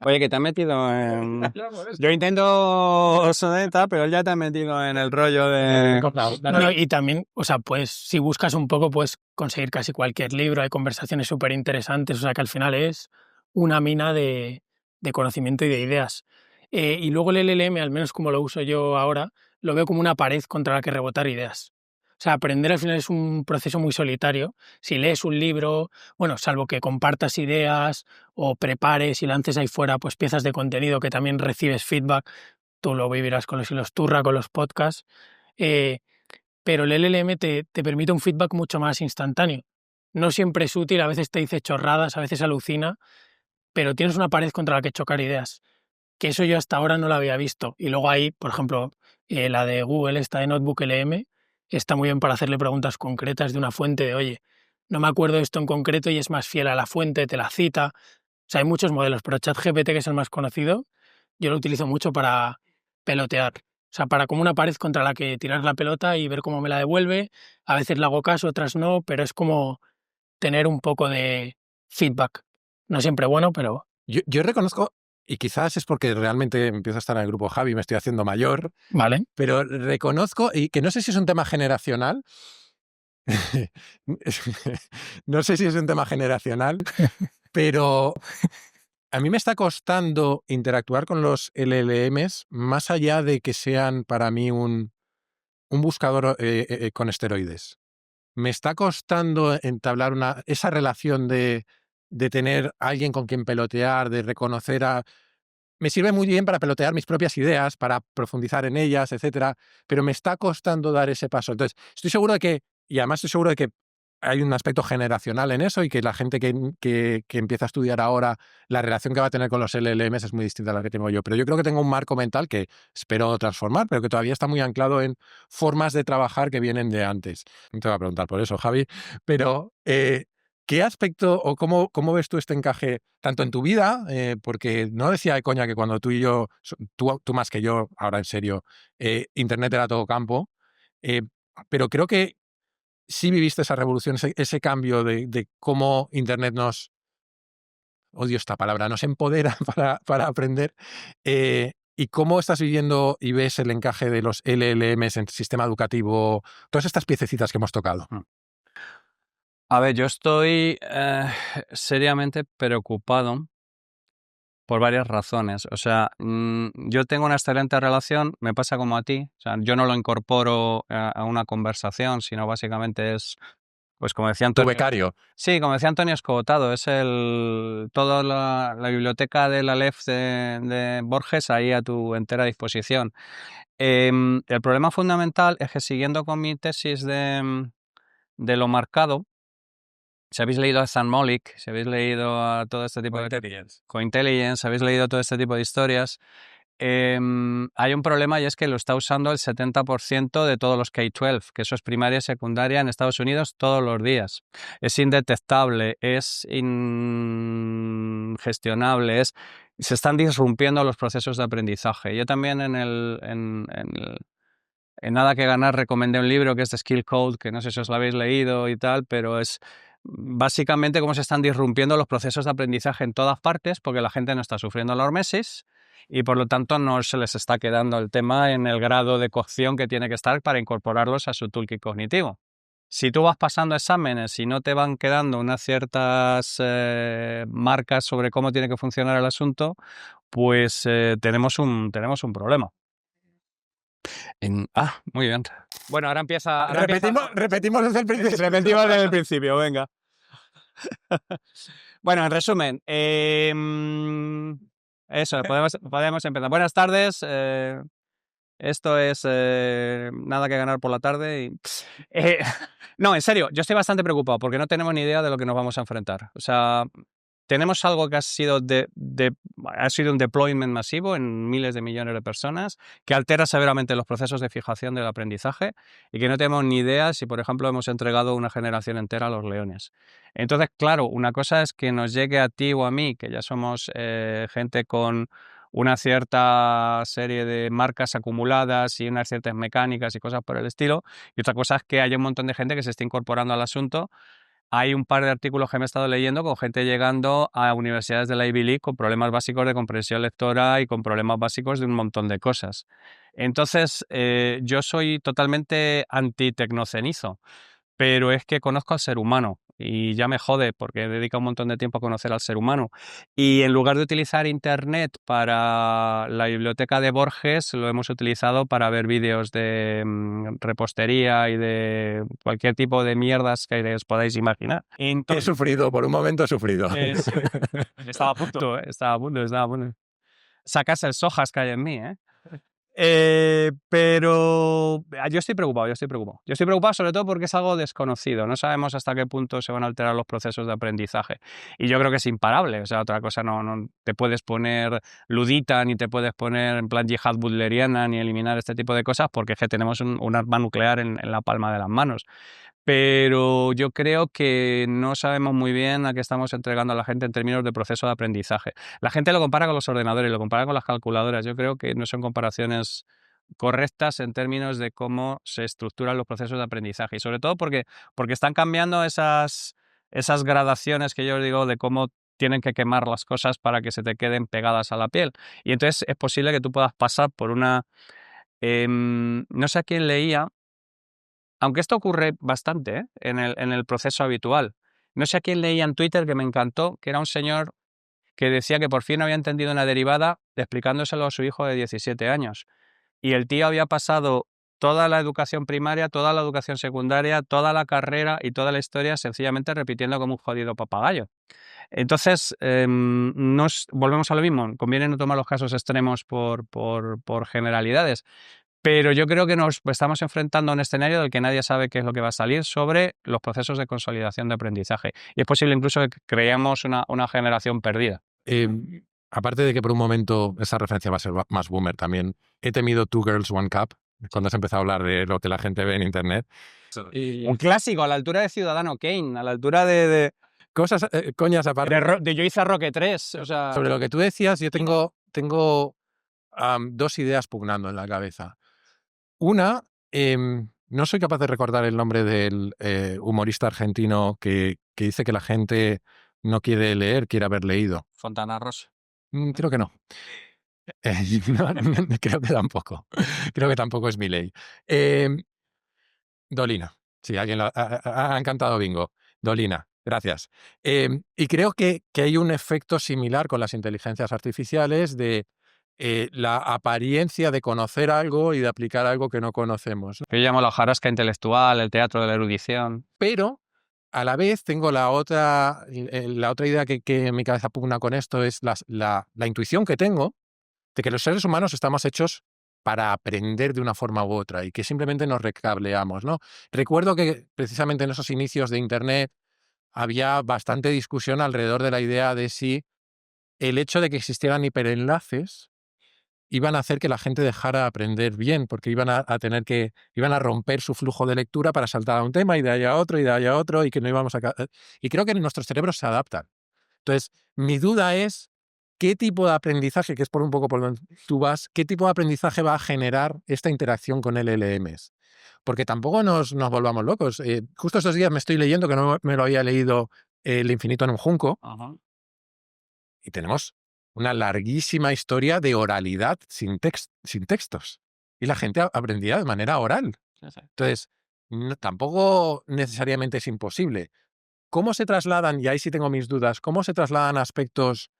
Oye, que te has metido en... Yo intento soneta, pero él ya te has metido en el rollo de... No, y también, o sea, pues si buscas un poco, puedes conseguir casi cualquier libro, hay conversaciones súper interesantes, o sea que al final es una mina de conocimiento y de ideas. Y luego el LLM, al menos como lo uso yo ahora, lo veo como una pared contra la que rebotar ideas. O sea, aprender al final es un proceso muy solitario. Si lees un libro, bueno, salvo que compartas ideas o prepares y lances ahí fuera pues piezas de contenido que también recibes feedback, tú lo vivirás con los hilos turra, con los podcasts, pero el LLM te permite un feedback mucho más instantáneo. No siempre es útil, a veces te dice chorradas, a veces alucina, pero tienes una pared contra la que chocar ideas. Que eso yo hasta ahora no lo había visto. Y luego ahí, por ejemplo, la de Google, esta de Notebook LM, está muy bien para hacerle preguntas concretas de una fuente de, oye, no me acuerdo de esto en concreto y es más fiel a la fuente, te la cita. O sea, hay muchos modelos, pero ChatGPT, que es el más conocido, yo lo utilizo mucho para pelotear. O sea, para como una pared contra la que tirar la pelota y ver cómo me la devuelve. A veces le hago caso, otras no, pero es como tener un poco de feedback. No siempre bueno, pero... Yo reconozco, y quizás es porque realmente empiezo a estar en el grupo Javi, me estoy haciendo mayor, Vale. pero reconozco, y que no sé si es un tema generacional, no sé si es un tema generacional, pero a mí me está costando interactuar con los LLMs más allá de que sean para mí un buscador con esteroides. Me está costando entablar esa relación de tener a alguien con quien pelotear, de reconocer a... Me sirve muy bien para pelotear mis propias ideas, para profundizar en ellas, etcétera, pero me está costando dar ese paso. Entonces, estoy seguro de que, y además estoy seguro de que hay un aspecto generacional en eso y que la gente que empieza a estudiar ahora, la relación que va a tener con los LLMs es muy distinta a la que tengo yo. Pero yo creo que tengo un marco mental que espero transformar, pero que todavía está muy anclado en formas de trabajar que vienen de antes. No te voy a preguntar por eso, Javi, pero ¿qué aspecto o cómo ves tú este encaje tanto en tu vida? Porque no decía de coña que cuando tú y yo, tú más que yo, ahora en serio, Internet era todo campo, pero creo que sí viviste esa revolución, ese cambio de cómo Internet nos, odio esta palabra, nos empodera para aprender, y cómo estás viviendo y ves el encaje de los LLMs en el sistema educativo, todas estas piececitas que hemos tocado. A ver, yo estoy seriamente preocupado por varias razones. O sea, yo tengo una excelente relación, me pasa como a ti. O sea, yo no lo incorporo a una conversación, sino básicamente es, pues como decía Tu Antonio... becario. Sí, como decía Antonio Escotado, es toda la biblioteca de la LEF de Borges ahí a tu entera disposición. El problema fundamental es que, siguiendo con mi tesis de lo marcado, Si habéis leído a Stan Molick, si habéis leído a todo este tipo de... Cointelligence, habéis leído todo este tipo de historias, hay un problema y es que lo está usando el 70% de todos los K-12, que eso es primaria y secundaria en Estados Unidos todos los días. Es indetectable, es ingestionable, se están disrumpiendo los procesos de aprendizaje. Yo también en Nada que Ganar recomendé un libro que es de Skill Code, que no sé si os lo habéis leído y tal, pero es básicamente cómo se están disrumpiendo los procesos de aprendizaje en todas partes porque la gente no está sufriendo la hormesis y por lo tanto no se les está quedando el tema en el grado de cocción que tiene que estar para incorporarlos a su toolkit cognitivo. Si tú vas pasando exámenes y no te van quedando unas ciertas marcas sobre cómo tiene que funcionar el asunto, pues tenemos un problema. Muy bien. Bueno, ahora empieza... Repetimos desde el principio. Repetimos desde el principio, venga. Bueno, en resumen, eso, podemos empezar. Buenas tardes. Esto es Nada que Ganar por la tarde. No, en serio, yo estoy bastante preocupado porque no tenemos ni idea de lo que nos vamos a enfrentar. O sea, tenemos algo que ha sido un deployment masivo en miles de millones de personas, que altera severamente los procesos de fijación del aprendizaje y que no tenemos ni idea si, por ejemplo, hemos entregado una generación entera a los leones. Entonces, claro, una cosa es que nos llegue a ti o a mí, que ya somos gente con una cierta serie de marcas acumuladas y unas ciertas mecánicas y cosas por el estilo, y otra cosa es que haya un montón de gente que se esté incorporando al asunto. Hay un par de artículos que me he estado leyendo con gente llegando a universidades de la Ivy League con problemas básicos de comprensión lectora y con problemas básicos de un montón de cosas. Entonces, yo soy totalmente anti-tecnocenizo, pero es que conozco al ser humano y ya me jode porque dedica un montón de tiempo a conocer al ser humano. Y en lugar de utilizar Internet para la biblioteca de Borges, lo hemos utilizado para ver vídeos de repostería y de cualquier tipo de mierdas que os podáis imaginar. He sufrido, por un momento he sufrido. Estaba a punto, estaba a punto. Sacas el sojas que hay en mí, ¿eh? Pero yo estoy preocupado. Yo estoy preocupado sobre todo porque es algo desconocido. No sabemos hasta qué punto se van a alterar los procesos de aprendizaje. Y yo creo que es imparable. O sea, otra cosa, no te puedes poner ludita, ni te puedes poner en plan yihad butleriana, ni eliminar este tipo de cosas, porque es que tenemos un arma nuclear en la palma de las manos. Pero yo creo que no sabemos muy bien a qué estamos entregando a la gente en términos de proceso de aprendizaje. La gente lo compara con los ordenadores, lo compara con las calculadoras. Yo creo que no son comparaciones correctas en términos de cómo se estructuran los procesos de aprendizaje. Y sobre todo porque están cambiando esas gradaciones que yo os digo de cómo tienen que quemar las cosas para que se te queden pegadas a la piel. Y entonces es posible que tú puedas pasar por una... no sé a quién leía, aunque esto ocurre bastante en el proceso habitual. No sé a quién leía en Twitter que me encantó, que era un señor que decía que por fin había entendido una derivada explicándoselo a su hijo de 17 años. Y el tío había pasado toda la educación primaria, toda la educación secundaria, toda la carrera y toda la historia sencillamente repitiendo como un jodido papagayo. Entonces, volvemos a lo mismo. Conviene no tomar los casos extremos por generalidades. Pero yo creo que nos estamos enfrentando a un escenario del que nadie sabe qué es lo que va a salir sobre los procesos de consolidación de aprendizaje. Y es posible incluso que creemos una generación perdida. Aparte de que por un momento esa referencia va a ser más boomer también, he temido Two Girls, One Cup, cuando has empezado a hablar de lo que la gente ve en Internet. Un clásico, a la altura de Ciudadano Kane, a la altura de cosas, coñas aparte. Yo hice Roque 3, o sea... Sobre lo que tú decías, yo tengo dos ideas pugnando en la cabeza. Una, no soy capaz de recordar el nombre del humorista argentino que dice que la gente no quiere leer, quiere haber leído. Fontana Rosa. Creo que no. No, creo que tampoco. Creo que tampoco es mi ley. Dolina. Sí, alguien ha encantado bingo. Dolina, gracias. Y creo que hay un efecto similar con las inteligencias artificiales de la apariencia de conocer algo y de aplicar algo que no conocemos, ¿no? Yo llamo la hojarasca intelectual, el teatro de la erudición. Pero a la vez tengo la otra idea que en mi cabeza pugna con esto, es la intuición que tengo de que los seres humanos estamos hechos para aprender de una forma u otra y que simplemente nos recableamos, ¿no? Recuerdo que precisamente en esos inicios de Internet había bastante discusión alrededor de la idea de si el hecho de que existieran hiperenlaces iban a hacer que la gente dejara de aprender bien, porque iban a romper su flujo de lectura para saltar a un tema y de ahí a otro y de ahí a otro, y que no íbamos a... Y creo que nuestros cerebros se adaptan. Entonces, mi duda es qué tipo de aprendizaje, que es por un poco por donde tú vas, qué tipo de aprendizaje va a generar esta interacción con LLMs. Porque tampoco nos volvamos locos. Justo estos días me estoy leyendo, que no me lo había leído, El infinito en un junco, y tenemos una larguísima historia de oralidad sin textos. Y la gente aprendía de manera oral. Entonces, tampoco necesariamente es imposible. ¿Cómo se trasladan, y ahí sí tengo mis dudas, cómo se trasladan aspectos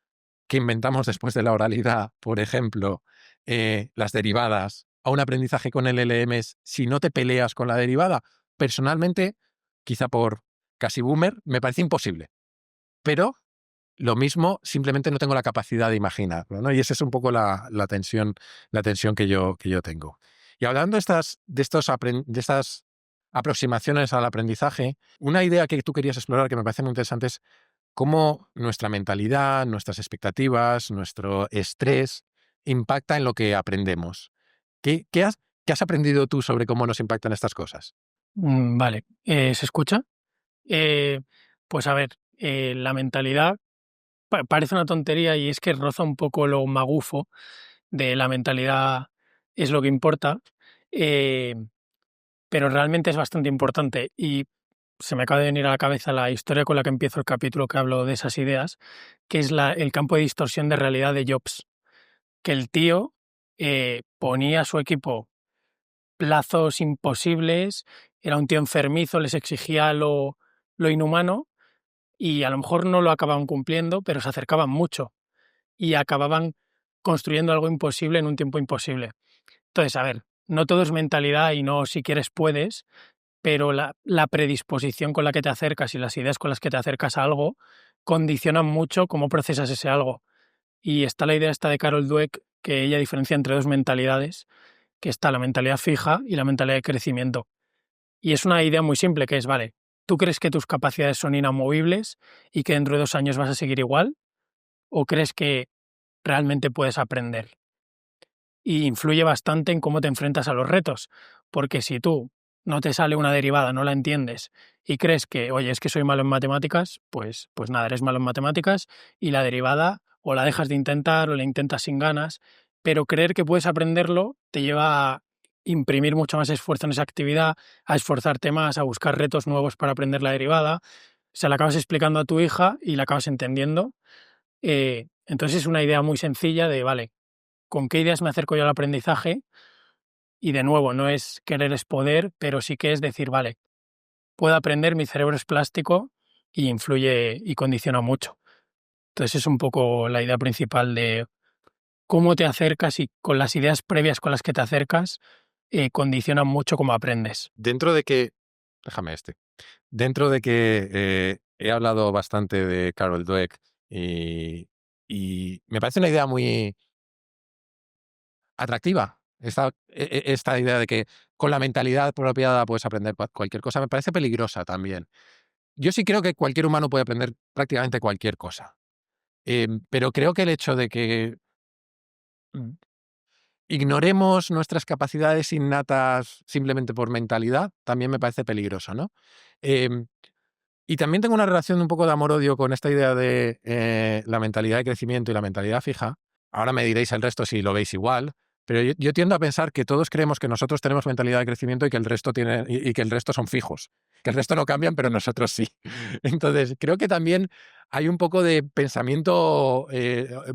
que inventamos después de la oralidad, por ejemplo, las derivadas, a un aprendizaje con LLMs si no te peleas con la derivada? Personalmente, quizá por casi boomer, me parece imposible. Pero lo mismo, simplemente no tengo la capacidad de imaginarlo, ¿no? Y esa es un poco la tensión que yo tengo. Y hablando de estas aproximaciones al aprendizaje, una idea que tú querías explorar que me parece muy interesante es cómo nuestra mentalidad, nuestras expectativas, nuestro estrés impacta en lo que aprendemos. ¿Qué has aprendido tú sobre cómo nos impactan estas cosas? Vale, ¿se escucha? Pues a ver, la mentalidad parece una tontería y es que roza un poco lo magufo de la mentalidad es lo que importa, eh, pero realmente es bastante importante y se me acaba de venir a la cabeza la historia con la que empiezo el capítulo que hablo de esas ideas, que es el campo de distorsión de realidad de Jobs, que el tío ponía a su equipo plazos imposibles, era un tío enfermizo, les exigía lo inhumano y a lo mejor no lo acababan cumpliendo, pero se acercaban mucho y acababan construyendo algo imposible en un tiempo imposible. Entonces, a ver, no todo es mentalidad y no si quieres puedes, pero la predisposición con la que te acercas y las ideas con las que te acercas a algo condicionan mucho cómo procesas ese algo. Y está la idea esta de Carol Dweck, que ella diferencia entre dos mentalidades, que está la mentalidad fija y la mentalidad de crecimiento. Y es una idea muy simple, que es, vale, ¿tú crees que tus capacidades son inamovibles y que dentro de 2 años vas a seguir igual? ¿O crees que realmente puedes aprender? Y influye bastante en cómo te enfrentas a los retos, porque si tú no te sale una derivada, no la entiendes y crees que, oye, es que soy malo en matemáticas, pues nada, eres malo en matemáticas y la derivada o la dejas de intentar o la intentas sin ganas, pero creer que puedes aprenderlo te lleva a imprimir mucho más esfuerzo en esa actividad, a esforzarte más, a buscar retos nuevos para aprender la derivada, se la acabas explicando a tu hija y la acabas entendiendo. Entonces es una idea muy sencilla de, vale, ¿con qué ideas me acerco yo al aprendizaje? Y de nuevo, no es querer es poder, pero sí que es decir, vale, puedo aprender, mi cerebro es plástico y influye y condiciona mucho. Entonces es un poco la idea principal de cómo te acercas y con las ideas previas con las que te acercas, condicionan mucho cómo aprendes. Dentro de que, déjame dentro de que he hablado bastante de Carol Dweck y me parece una idea muy atractiva, esta idea de que con la mentalidad apropiada puedes aprender cualquier cosa, me parece peligrosa también. Yo sí creo que cualquier humano puede aprender prácticamente cualquier cosa, pero creo que el hecho de que mm, ignoremos nuestras capacidades innatas simplemente por mentalidad también me parece peligroso, ¿no? Em, Y también tengo una relación un poco de amor-odio con esta idea de la mentalidad de crecimiento y la mentalidad fija. Ahora me diréis el resto si lo veis igual, pero yo tiendo a pensar que todos creemos que nosotros tenemos mentalidad de crecimiento y que el resto y que el resto son fijos. Que el resto no cambian, pero nosotros sí. Entonces, creo que también hay un poco de pensamiento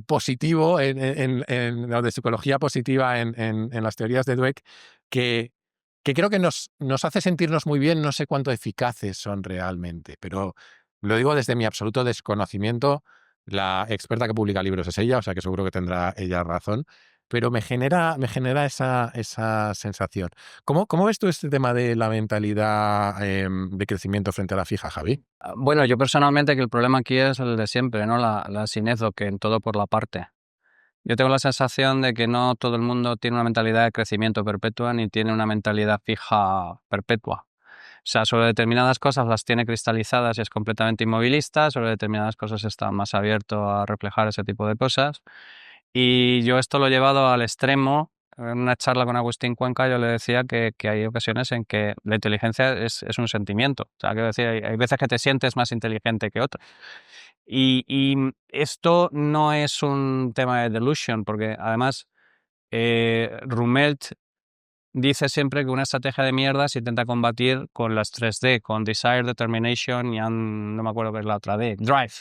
positivo o de psicología positiva en las teorías de Dweck que creo que nos hace sentirnos muy bien, no sé cuánto eficaces son realmente, pero lo digo desde mi absoluto desconocimiento. La experta que publica libros es ella, o sea que seguro que tendrá ella razón, pero me genera esa sensación. ¿Cómo ves tú este tema de la mentalidad de crecimiento frente a la fija, Javi? Bueno, yo personalmente que el problema aquí es el de siempre, ¿no? La sinezo, que en todo por la parte. Yo tengo la sensación de que no todo el mundo tiene una mentalidad de crecimiento perpetua ni tiene una mentalidad fija perpetua. sea, sobre determinadas cosas las tiene cristalizadas y es completamente inmovilista, sobre determinadas cosas está más abierto a reflejar ese tipo de cosas. Y yo esto lo he llevado al extremo. En una charla con Agustín Cuenca yo le decía que hay ocasiones en que la inteligencia es un sentimiento. O sea, quiero decir, hay veces que te sientes más inteligente que otras. Y esto no es un tema de delusion, porque además Rumelt dice siempre que una estrategia de mierda se intenta combatir con las 3D, con Desire, Determination y no me acuerdo qué es la otra D, Drive.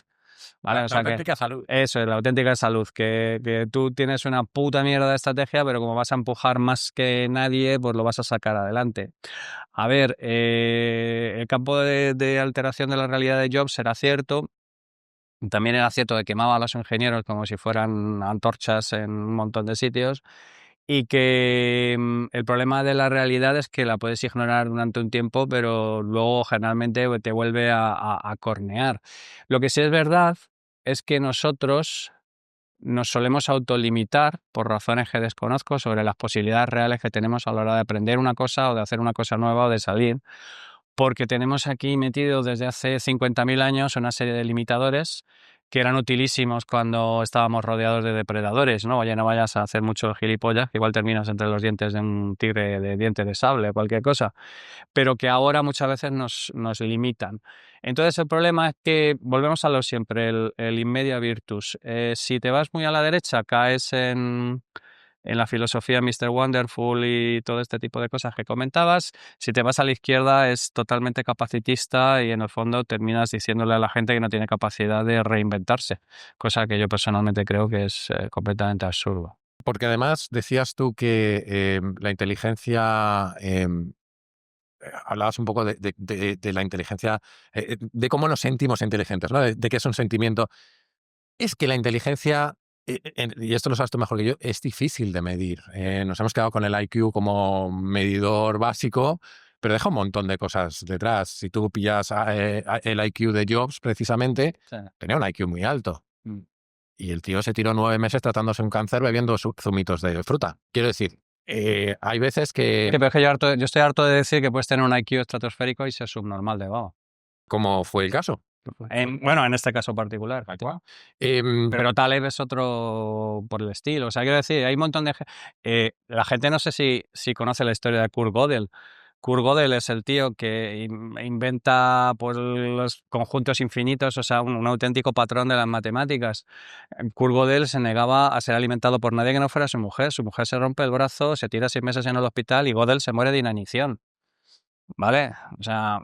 ¿Vale? La O sea auténtica salud. eso es la auténtica salud, que tú tienes una puta mierda de estrategia, pero como vas a empujar más que nadie, pues lo vas a sacar adelante. A ver, el campo de alteración de la realidad de Jobs era cierto. También era cierto que quemaba a los ingenieros como si fueran antorchas en un montón de sitios y que el problema de la realidad es que la puedes ignorar durante un tiempo, pero luego generalmente te vuelve a cornear. Lo que sí es verdad es que nosotros nos solemos autolimitar por razones que desconozco sobre las posibilidades reales que tenemos a la hora de aprender una cosa o de hacer una cosa nueva o de salir, porque tenemos aquí metido desde hace 50.000 años una serie de limitadores que eran utilísimos cuando estábamos rodeados de depredadores, ¿no? Oye, no vayas a hacer mucho gilipollas, que igual terminas entre los dientes de un tigre de dientes de sable o cualquier cosa, pero que ahora muchas veces nos limitan. Entonces el problema es que volvemos a lo siempre, el in media virtus. Si te vas muy a la derecha, caes en la filosofía Mr. Wonderful y todo este tipo de cosas que comentabas. Si te vas a la izquierda es totalmente capacitista y en el fondo terminas diciéndole a la gente que no tiene capacidad de reinventarse, cosa que yo personalmente creo que es completamente absurdo. Porque además decías tú que la inteligencia, hablabas un poco de la inteligencia, de cómo nos sentimos inteligentes, ¿no? De que es un sentimiento. Es que la inteligencia, y esto lo sabes tú mejor que yo, es difícil de medir. Nos hemos quedado con el IQ como medidor básico, pero deja un montón de cosas detrás. Si tú pillas el IQ de Jobs, precisamente, Sí. tenía un IQ muy alto. Mm. Y el tío se tiró 9 meses tratándose un cáncer bebiendo zumitos de fruta. Quiero decir, hay veces Sí, que, pero es que yo estoy harto de decir que puedes tener un IQ estratosférico y ser subnormal de vago. como fue el caso. Bueno, en este caso particular. Pero Taleb es otro por el estilo. O sea, quiero decir, hay un montón de... la gente no sé si conoce la historia de Kurt Gödel. Kurt Gödel es el tío que inventa pues, los conjuntos infinitos, o sea, un auténtico patrón de las matemáticas. Kurt Gödel se negaba a ser alimentado por nadie que no fuera su mujer. Su mujer se rompe el brazo, se tira 6 meses en el hospital y Gödel se muere de inanición. ¿Vale? O sea,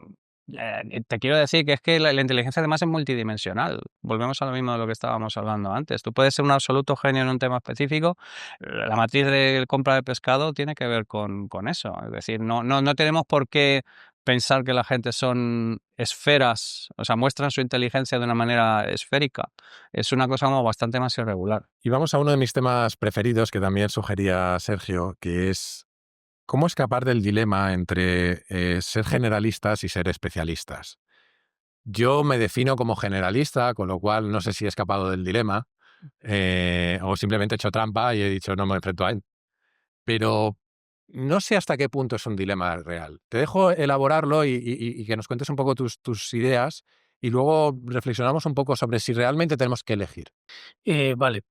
te quiero decir que es que la inteligencia además es multidimensional. Volvemos a lo mismo de lo que estábamos hablando antes. Tú puedes ser un absoluto genio en un tema específico. La matriz de compra de pescado tiene que ver con eso. Es decir, no tenemos por qué pensar que la gente son esferas, o sea, muestran su inteligencia de una manera esférica. Es una cosa como bastante más irregular. Y vamos a uno de mis temas preferidos que también sugería Sergio, que es cómo escapar del dilema entre ser generalistas y ser especialistas. Yo me defino como generalista, con lo cual no sé si he escapado del dilema o simplemente he hecho trampa y he dicho no me enfrento a él. Pero no sé hasta qué punto es un dilema real. Te dejo elaborarlo y que nos cuentes un poco tus ideas y luego reflexionamos un poco sobre si realmente tenemos que elegir. Vale.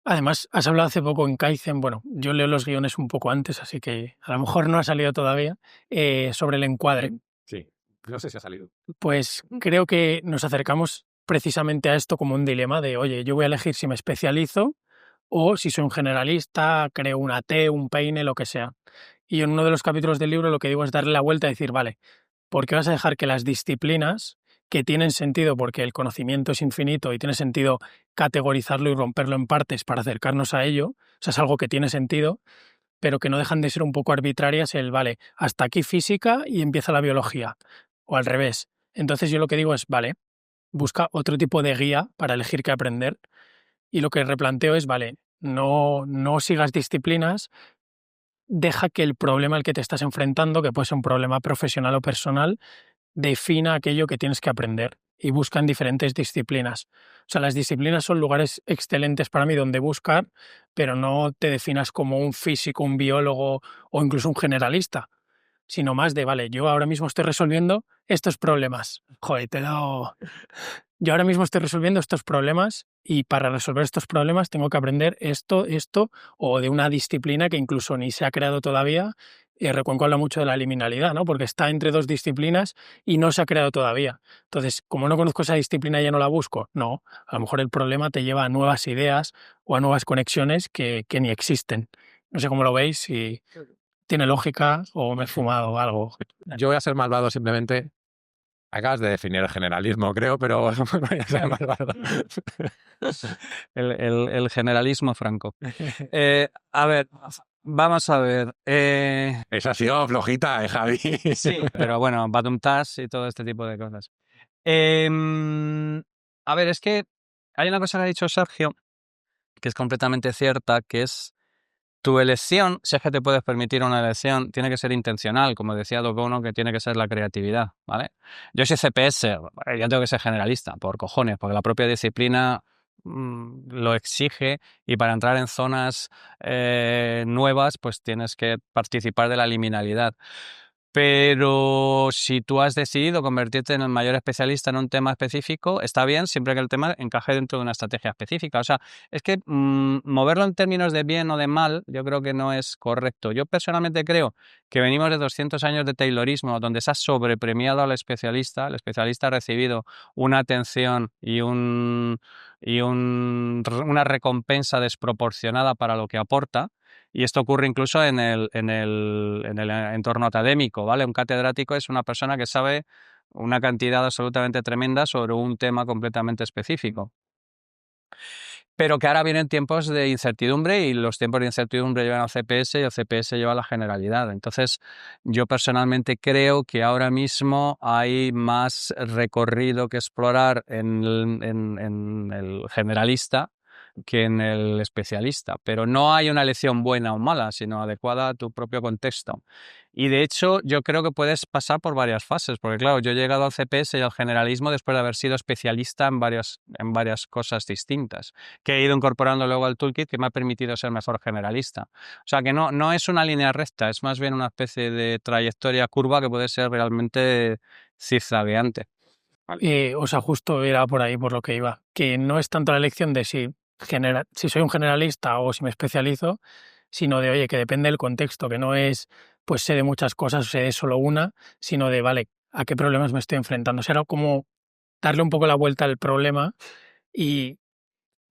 Además, has hablado hace poco en Kaizen, bueno, yo leo los guiones un poco antes, así que a lo mejor no ha salido todavía, sobre el encuadre. Sí, no sé si ha salido. Pues creo que nos acercamos precisamente a esto como un dilema de, oye, yo voy a elegir si me especializo o si soy un generalista, creo una T, un peine, lo que sea. Y en uno de los capítulos del libro lo que digo es darle la vuelta y decir, vale, ¿por qué vas a dejar que las disciplinas que tienen sentido porque el conocimiento es infinito y tiene sentido categorizarlo y romperlo en partes para acercarnos a ello? O sea, es algo que tiene sentido, pero que no dejan de ser un poco arbitrarias el, vale, hasta aquí física y empieza la biología, o al revés. Entonces yo lo que digo es, vale, busca otro tipo de guía para elegir qué aprender y lo que replanteo es, vale, no sigas disciplinas, deja que el problema al que te estás enfrentando, que puede ser un problema profesional o personal, defina aquello que tienes que aprender y busca en diferentes disciplinas. O sea, las disciplinas son lugares excelentes para mí donde buscar, pero no te definas como un físico, un biólogo o incluso un generalista. sino más de, vale, yo ahora mismo estoy resolviendo estos problemas. Joder, te he dado... Yo ahora mismo estoy resolviendo estos problemas y para resolver estos problemas tengo que aprender esto, o de una disciplina que incluso ni se ha creado todavía. Recuenco habla mucho de la liminalidad, ¿no? Porque está entre dos disciplinas y no se ha creado todavía. Entonces, como no conozco esa disciplina, ya no la busco. No, a lo mejor el problema te lleva a nuevas ideas o a nuevas conexiones que ni existen. No sé cómo lo veis, si tiene lógica o me he fumado algo. Yo voy a ser malvado simplemente. Acabas de definir el generalismo, creo, pero voy a ser malvado. El generalismo franco. A ver, vamos a ver. Esa ha sido flojita, Javi. Sí, pero bueno, Badumtas y todo este tipo de cosas. A ver, es que hay una cosa que ha dicho Sergio que es completamente cierta, que es tu elección, si es que te puedes permitir una elección, tiene que ser intencional, como decía Doc Ono, que tiene que ser la creatividad, ¿vale? Yo soy CPS, yo tengo que ser generalista, por cojones, porque la propia disciplina lo exige y para entrar en zonas nuevas, pues tienes que participar de la liminalidad. Pero si tú has decidido convertirte en el mayor especialista en un tema específico, está bien siempre que el tema encaje dentro de una estrategia específica. O sea, es que moverlo en términos de bien o de mal, yo creo que no es correcto. Yo personalmente creo que venimos de 200 años de Taylorismo, donde se ha sobrepremiado al especialista. El especialista ha recibido una atención y una recompensa desproporcionada para lo que aporta. Y esto ocurre incluso en el entorno académico, ¿vale? Un catedrático es una persona que sabe una cantidad absolutamente tremenda sobre un tema completamente específico. Pero que ahora vienen tiempos de incertidumbre y los tiempos de incertidumbre llevan al CPS y el CPS lleva a la generalidad. Entonces, yo personalmente creo que ahora mismo hay más recorrido que explorar en el generalista que en el especialista, pero no hay una elección buena o mala, sino adecuada a tu propio contexto. Y de hecho, yo creo que puedes pasar por varias fases, porque claro, yo he llegado al CPS y al generalismo después de haber sido especialista en varias cosas distintas, que he ido incorporando luego al toolkit que me ha permitido ser mejor generalista. O sea que no es una línea recta, es más bien una especie de trayectoria curva que puede ser realmente zigzagueante. O sea, justo era por ahí por lo que iba, que no es tanto la elección de si soy un generalista o si me especializo, sino de, oye, que depende del contexto, que no es, pues sé de muchas cosas o sé de solo una, sino de, vale, ¿a qué problemas me estoy enfrentando? O sea, era como darle un poco la vuelta al problema y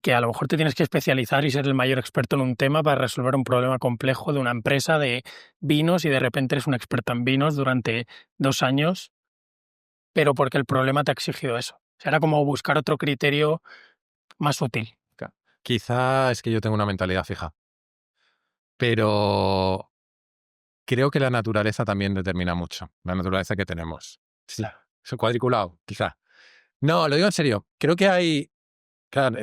que a lo mejor te tienes que especializar y ser el mayor experto en un tema para resolver un problema complejo de una empresa de vinos y de repente eres un experto en vinos durante 2 años, pero porque el problema te ha exigido eso. O sea, era como buscar otro criterio más útil. Quizá es que yo tengo una mentalidad fija, pero creo que la naturaleza también determina mucho, la naturaleza que tenemos. Sí, es cuadriculado, quizá. No, lo digo en serio. Creo que hay... Claro,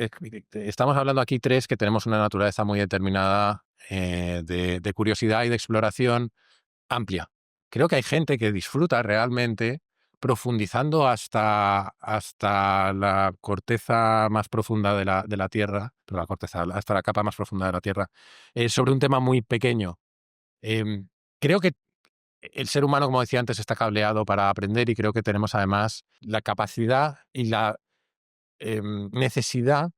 estamos hablando aquí tres que tenemos una naturaleza muy determinada de curiosidad y de exploración amplia. Creo que hay gente que disfruta realmente profundizando hasta la corteza más profunda de la Tierra, hasta la capa más profunda de la Tierra, sobre un tema muy pequeño. Creo que el ser humano, como decía antes, está cableado para aprender y creo que tenemos además la capacidad y la necesidad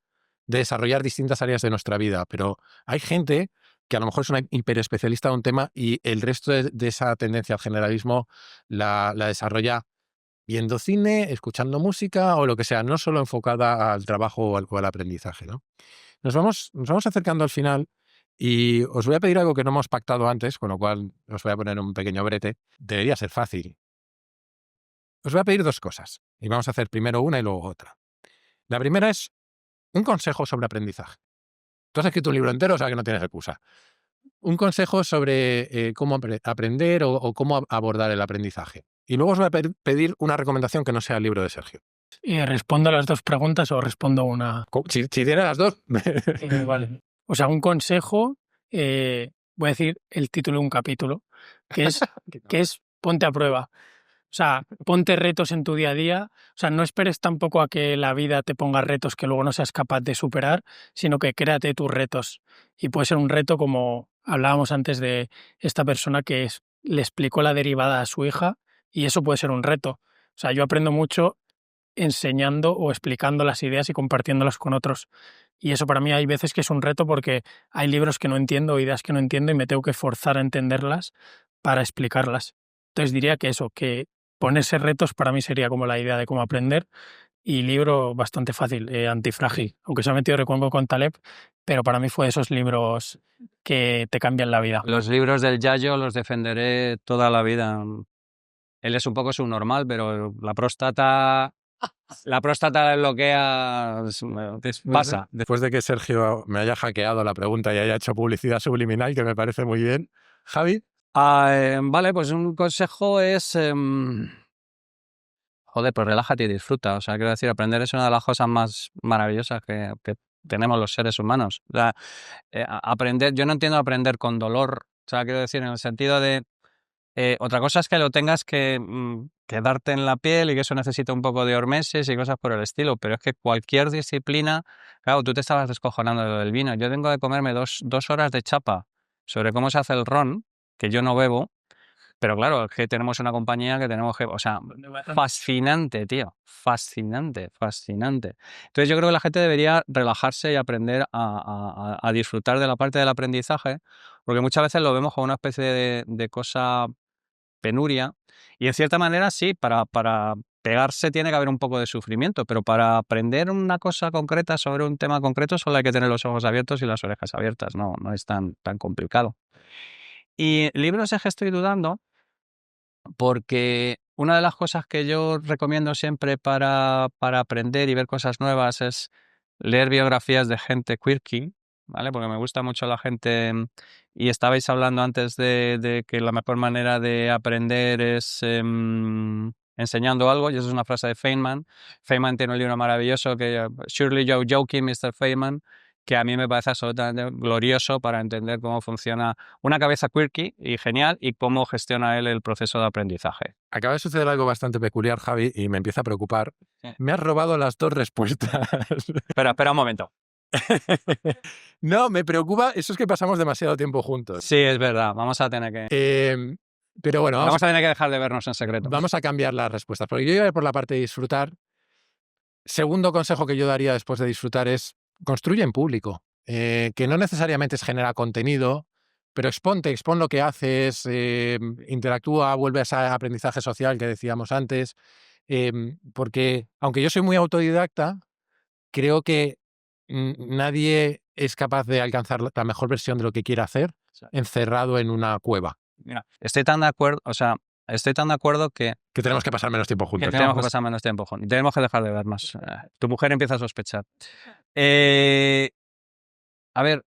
de desarrollar distintas áreas de nuestra vida, pero hay gente que a lo mejor es una hiperespecialista de un tema y el resto de esa tendencia al generalismo la desarrolla viendo cine, escuchando música o lo que sea, no solo enfocada al trabajo o al aprendizaje, ¿no? Nos vamos acercando al final y os voy a pedir algo que no hemos pactado antes, con lo cual os voy a poner un pequeño brete. Debería ser fácil. Os voy a pedir dos cosas y vamos a hacer primero una y luego otra. La primera es un consejo sobre aprendizaje. Tú has escrito un libro entero, o sea que no tienes excusa. Un consejo sobre cómo aprender o cómo abordar el aprendizaje. Y luego os voy a pedir una recomendación que no sea el libro de Sergio. ¿Respondo a las dos preguntas o respondo una? Si tiene las dos. Vale. O sea, un consejo, voy a decir el título de un capítulo, que es ponte a prueba. O sea, ponte retos en tu día a día. O sea, no esperes tampoco a que la vida te ponga retos que luego no seas capaz de superar, sino que créate tus retos. Y puede ser un reto como hablábamos antes de esta persona que le explicó la derivada a su hija y eso puede ser un reto. O sea, yo aprendo mucho enseñando o explicando las ideas y compartiéndolas con otros. Y eso para mí hay veces que es un reto porque hay libros que no entiendo, ideas que no entiendo y me tengo que forzar a entenderlas para explicarlas. Entonces diría que eso, que ponerse retos para mí sería como la idea de cómo aprender. Y libro bastante fácil, Antifrágil, aunque se ha metido recuenco con Taleb, pero para mí fue de esos libros que te cambian la vida. Los libros del Yayo los defenderé toda la vida. Él es un poco subnormal, pero la próstata le bloquea, pasa. Después de que Sergio me haya hackeado la pregunta y haya hecho publicidad subliminal, que me parece muy bien. Javi. Vale, pues un consejo es... joder, pues relájate y disfruta. O sea, quiero decir, aprender es una de las cosas más maravillosas que tenemos los seres humanos. O sea, aprender, yo no entiendo aprender con dolor. O sea, quiero decir, en el sentido de... otra cosa es que lo tengas que darte en la piel y que eso necesita un poco de hormesis y cosas por el estilo, pero es que cualquier disciplina, claro, tú te estabas descojonando de lo del vino. Yo tengo que comerme dos horas de chapa sobre cómo se hace el ron, que yo no bebo, pero claro, es que tenemos una compañía que tenemos que... O sea, fascinante, tío. Fascinante. Entonces yo creo que la gente debería relajarse y aprender a disfrutar de la parte del aprendizaje, porque muchas veces lo vemos como una especie de cosa penuria. Y en cierta manera sí, para pegarse tiene que haber un poco de sufrimiento, pero para aprender una cosa concreta sobre un tema concreto solo hay que tener los ojos abiertos y las orejas abiertas. No es tan complicado. Y libros es que estoy dudando, porque una de las cosas que yo recomiendo siempre para aprender y ver cosas nuevas es leer biografías de gente quirky, ¿vale? Porque me gusta mucho la gente, y estabais hablando antes de que la mejor manera de aprender es enseñando algo, y eso es una frase de Feynman. Feynman tiene un libro maravilloso que Surely You're Joking, Mr. Feynman, que a mí me parece absolutamente glorioso para entender cómo funciona una cabeza quirky y genial y cómo gestiona él el proceso de aprendizaje. Acaba de suceder algo bastante peculiar, Javi, y me empieza a preocupar. Sí. Me has robado las dos respuestas. Espera un momento. No, me preocupa, eso es que pasamos demasiado tiempo juntos. Sí, es verdad, vamos a tener que... pero bueno, vamos a tener que dejar de vernos en secreto. Vamos a cambiar las respuestas, porque yo iba a ir por la parte de disfrutar. Segundo consejo que yo daría después de disfrutar es construye en público, que no necesariamente es generar contenido, pero expon lo que haces, interactúa, vuelve a ese aprendizaje social que decíamos antes, porque aunque yo soy muy autodidacta, creo que nadie es capaz de alcanzar la mejor versión de lo que quiere hacer encerrado en una cueva. Mira, estoy tan de acuerdo que tenemos que pasar menos tiempo juntos. Que tenemos que pasar menos tiempo juntos. Y tenemos que dejar de vernos. Tu mujer empieza a sospechar. A ver,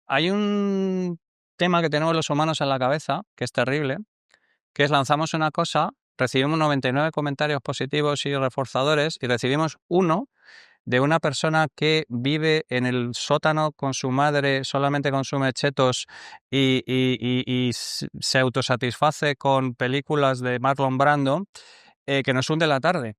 hay un tema que tenemos los humanos en la cabeza, que es terrible, que es lanzamos una cosa, recibimos 99 comentarios positivos y reforzadores y recibimos uno de una persona que vive en el sótano con su madre, solamente consume chetos y se autosatisface con películas de Marlon Brando, que nos hunde la tarde.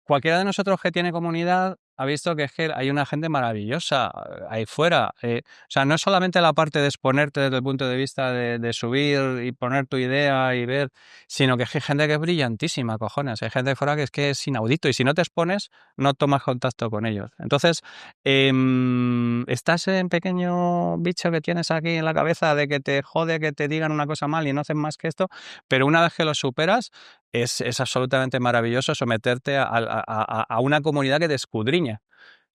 Cualquiera de nosotros que tiene comunidad ha visto que es que hay una gente maravillosa ahí fuera. O sea, no es solamente la parte de exponerte desde el punto de vista de subir y poner tu idea y ver, sino que hay gente que es brillantísima, cojones. Hay gente fuera que es inaudito y si no te expones, no tomas contacto con ellos. Entonces, estás en pequeño bicho que tienes aquí en la cabeza de que te jode que te digan una cosa mal y no hacen más que esto, pero una vez que lo superas, es absolutamente maravilloso someterte a una comunidad que te escudriña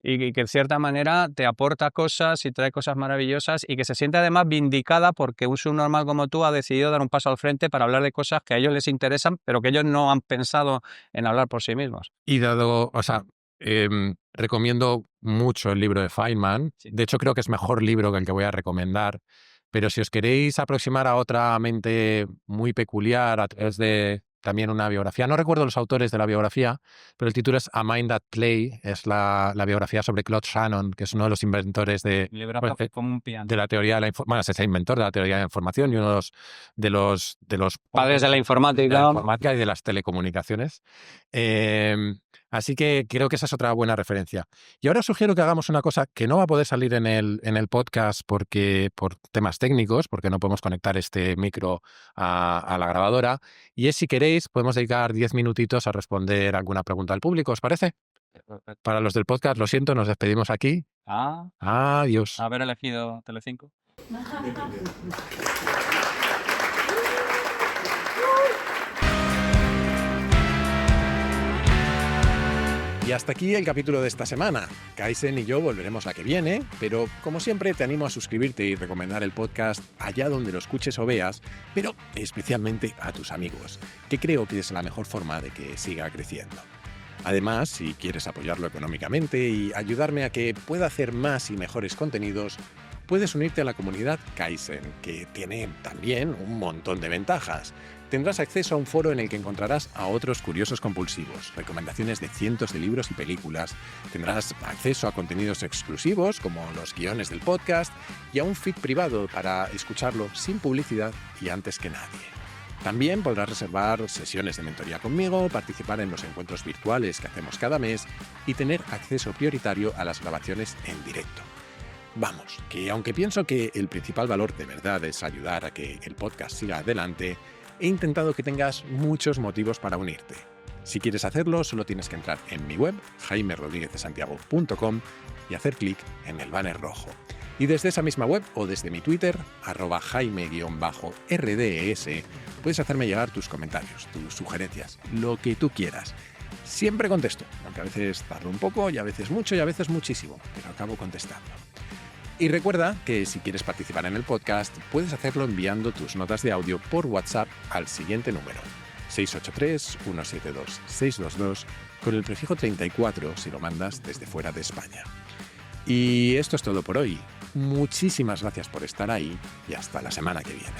y que en cierta manera te aporta cosas y trae cosas maravillosas y que se siente además vindicada porque un subnormal como tú ha decidido dar un paso al frente para hablar de cosas que a ellos les interesan pero que ellos no han pensado en hablar por sí mismos. Y dado, o sea, recomiendo mucho el libro de Feynman. Sí. De hecho, creo que es mejor libro que el que voy a recomendar. Pero si os queréis aproximar a otra mente muy peculiar a través de también una biografía. No recuerdo los autores de la biografía, pero el título es A Mind That Play. Es la biografía sobre Claude Shannon, que es uno de los inventores de la teoría de la información. Bueno, es el inventor de la teoría de la información y uno de los padres de la informática y de las telecomunicaciones. Así que creo que esa es otra buena referencia. Y ahora sugiero que hagamos una cosa que no va a poder salir en el podcast por temas técnicos, porque no podemos conectar este micro a la grabadora. Y es, si queréis, podemos dedicar 10 minutitos a responder alguna pregunta al público, ¿os parece? Para los del podcast, lo siento, nos despedimos aquí. Adiós. Haber elegido Telecinco. Y hasta aquí el capítulo de esta semana. Kaizen y yo volveremos la que viene, pero como siempre te animo a suscribirte y recomendar el podcast allá donde lo escuches o veas, pero especialmente a tus amigos, que creo que es la mejor forma de que siga creciendo. Además, si quieres apoyarlo económicamente y ayudarme a que pueda hacer más y mejores contenidos, puedes unirte a la comunidad Kaizen, que tiene también un montón de ventajas. Tendrás acceso a un foro en el que encontrarás a otros curiosos compulsivos, recomendaciones de cientos de libros y películas, tendrás acceso a contenidos exclusivos como los guiones del podcast y a un feed privado para escucharlo sin publicidad y antes que nadie. También podrás reservar sesiones de mentoría conmigo, participar en los encuentros virtuales que hacemos cada mes y tener acceso prioritario a las grabaciones en directo. Vamos, que aunque pienso que el principal valor de verdad es ayudar a que el podcast siga adelante, he intentado que tengas muchos motivos para unirte. Si quieres hacerlo, solo tienes que entrar en mi web, jaimerodriguezdesantiago.com, y hacer clic en el banner rojo. Y desde esa misma web o desde mi Twitter, @jaime_rds, puedes hacerme llegar tus comentarios, tus sugerencias, lo que tú quieras. Siempre contesto, aunque a veces tardo un poco y a veces mucho y a veces muchísimo, pero acabo contestando. Y recuerda que si quieres participar en el podcast, puedes hacerlo enviando tus notas de audio por WhatsApp al siguiente número, 683-172-622, con el prefijo 34 si lo mandas desde fuera de España. Y esto es todo por hoy. Muchísimas gracias por estar ahí y hasta la semana que viene.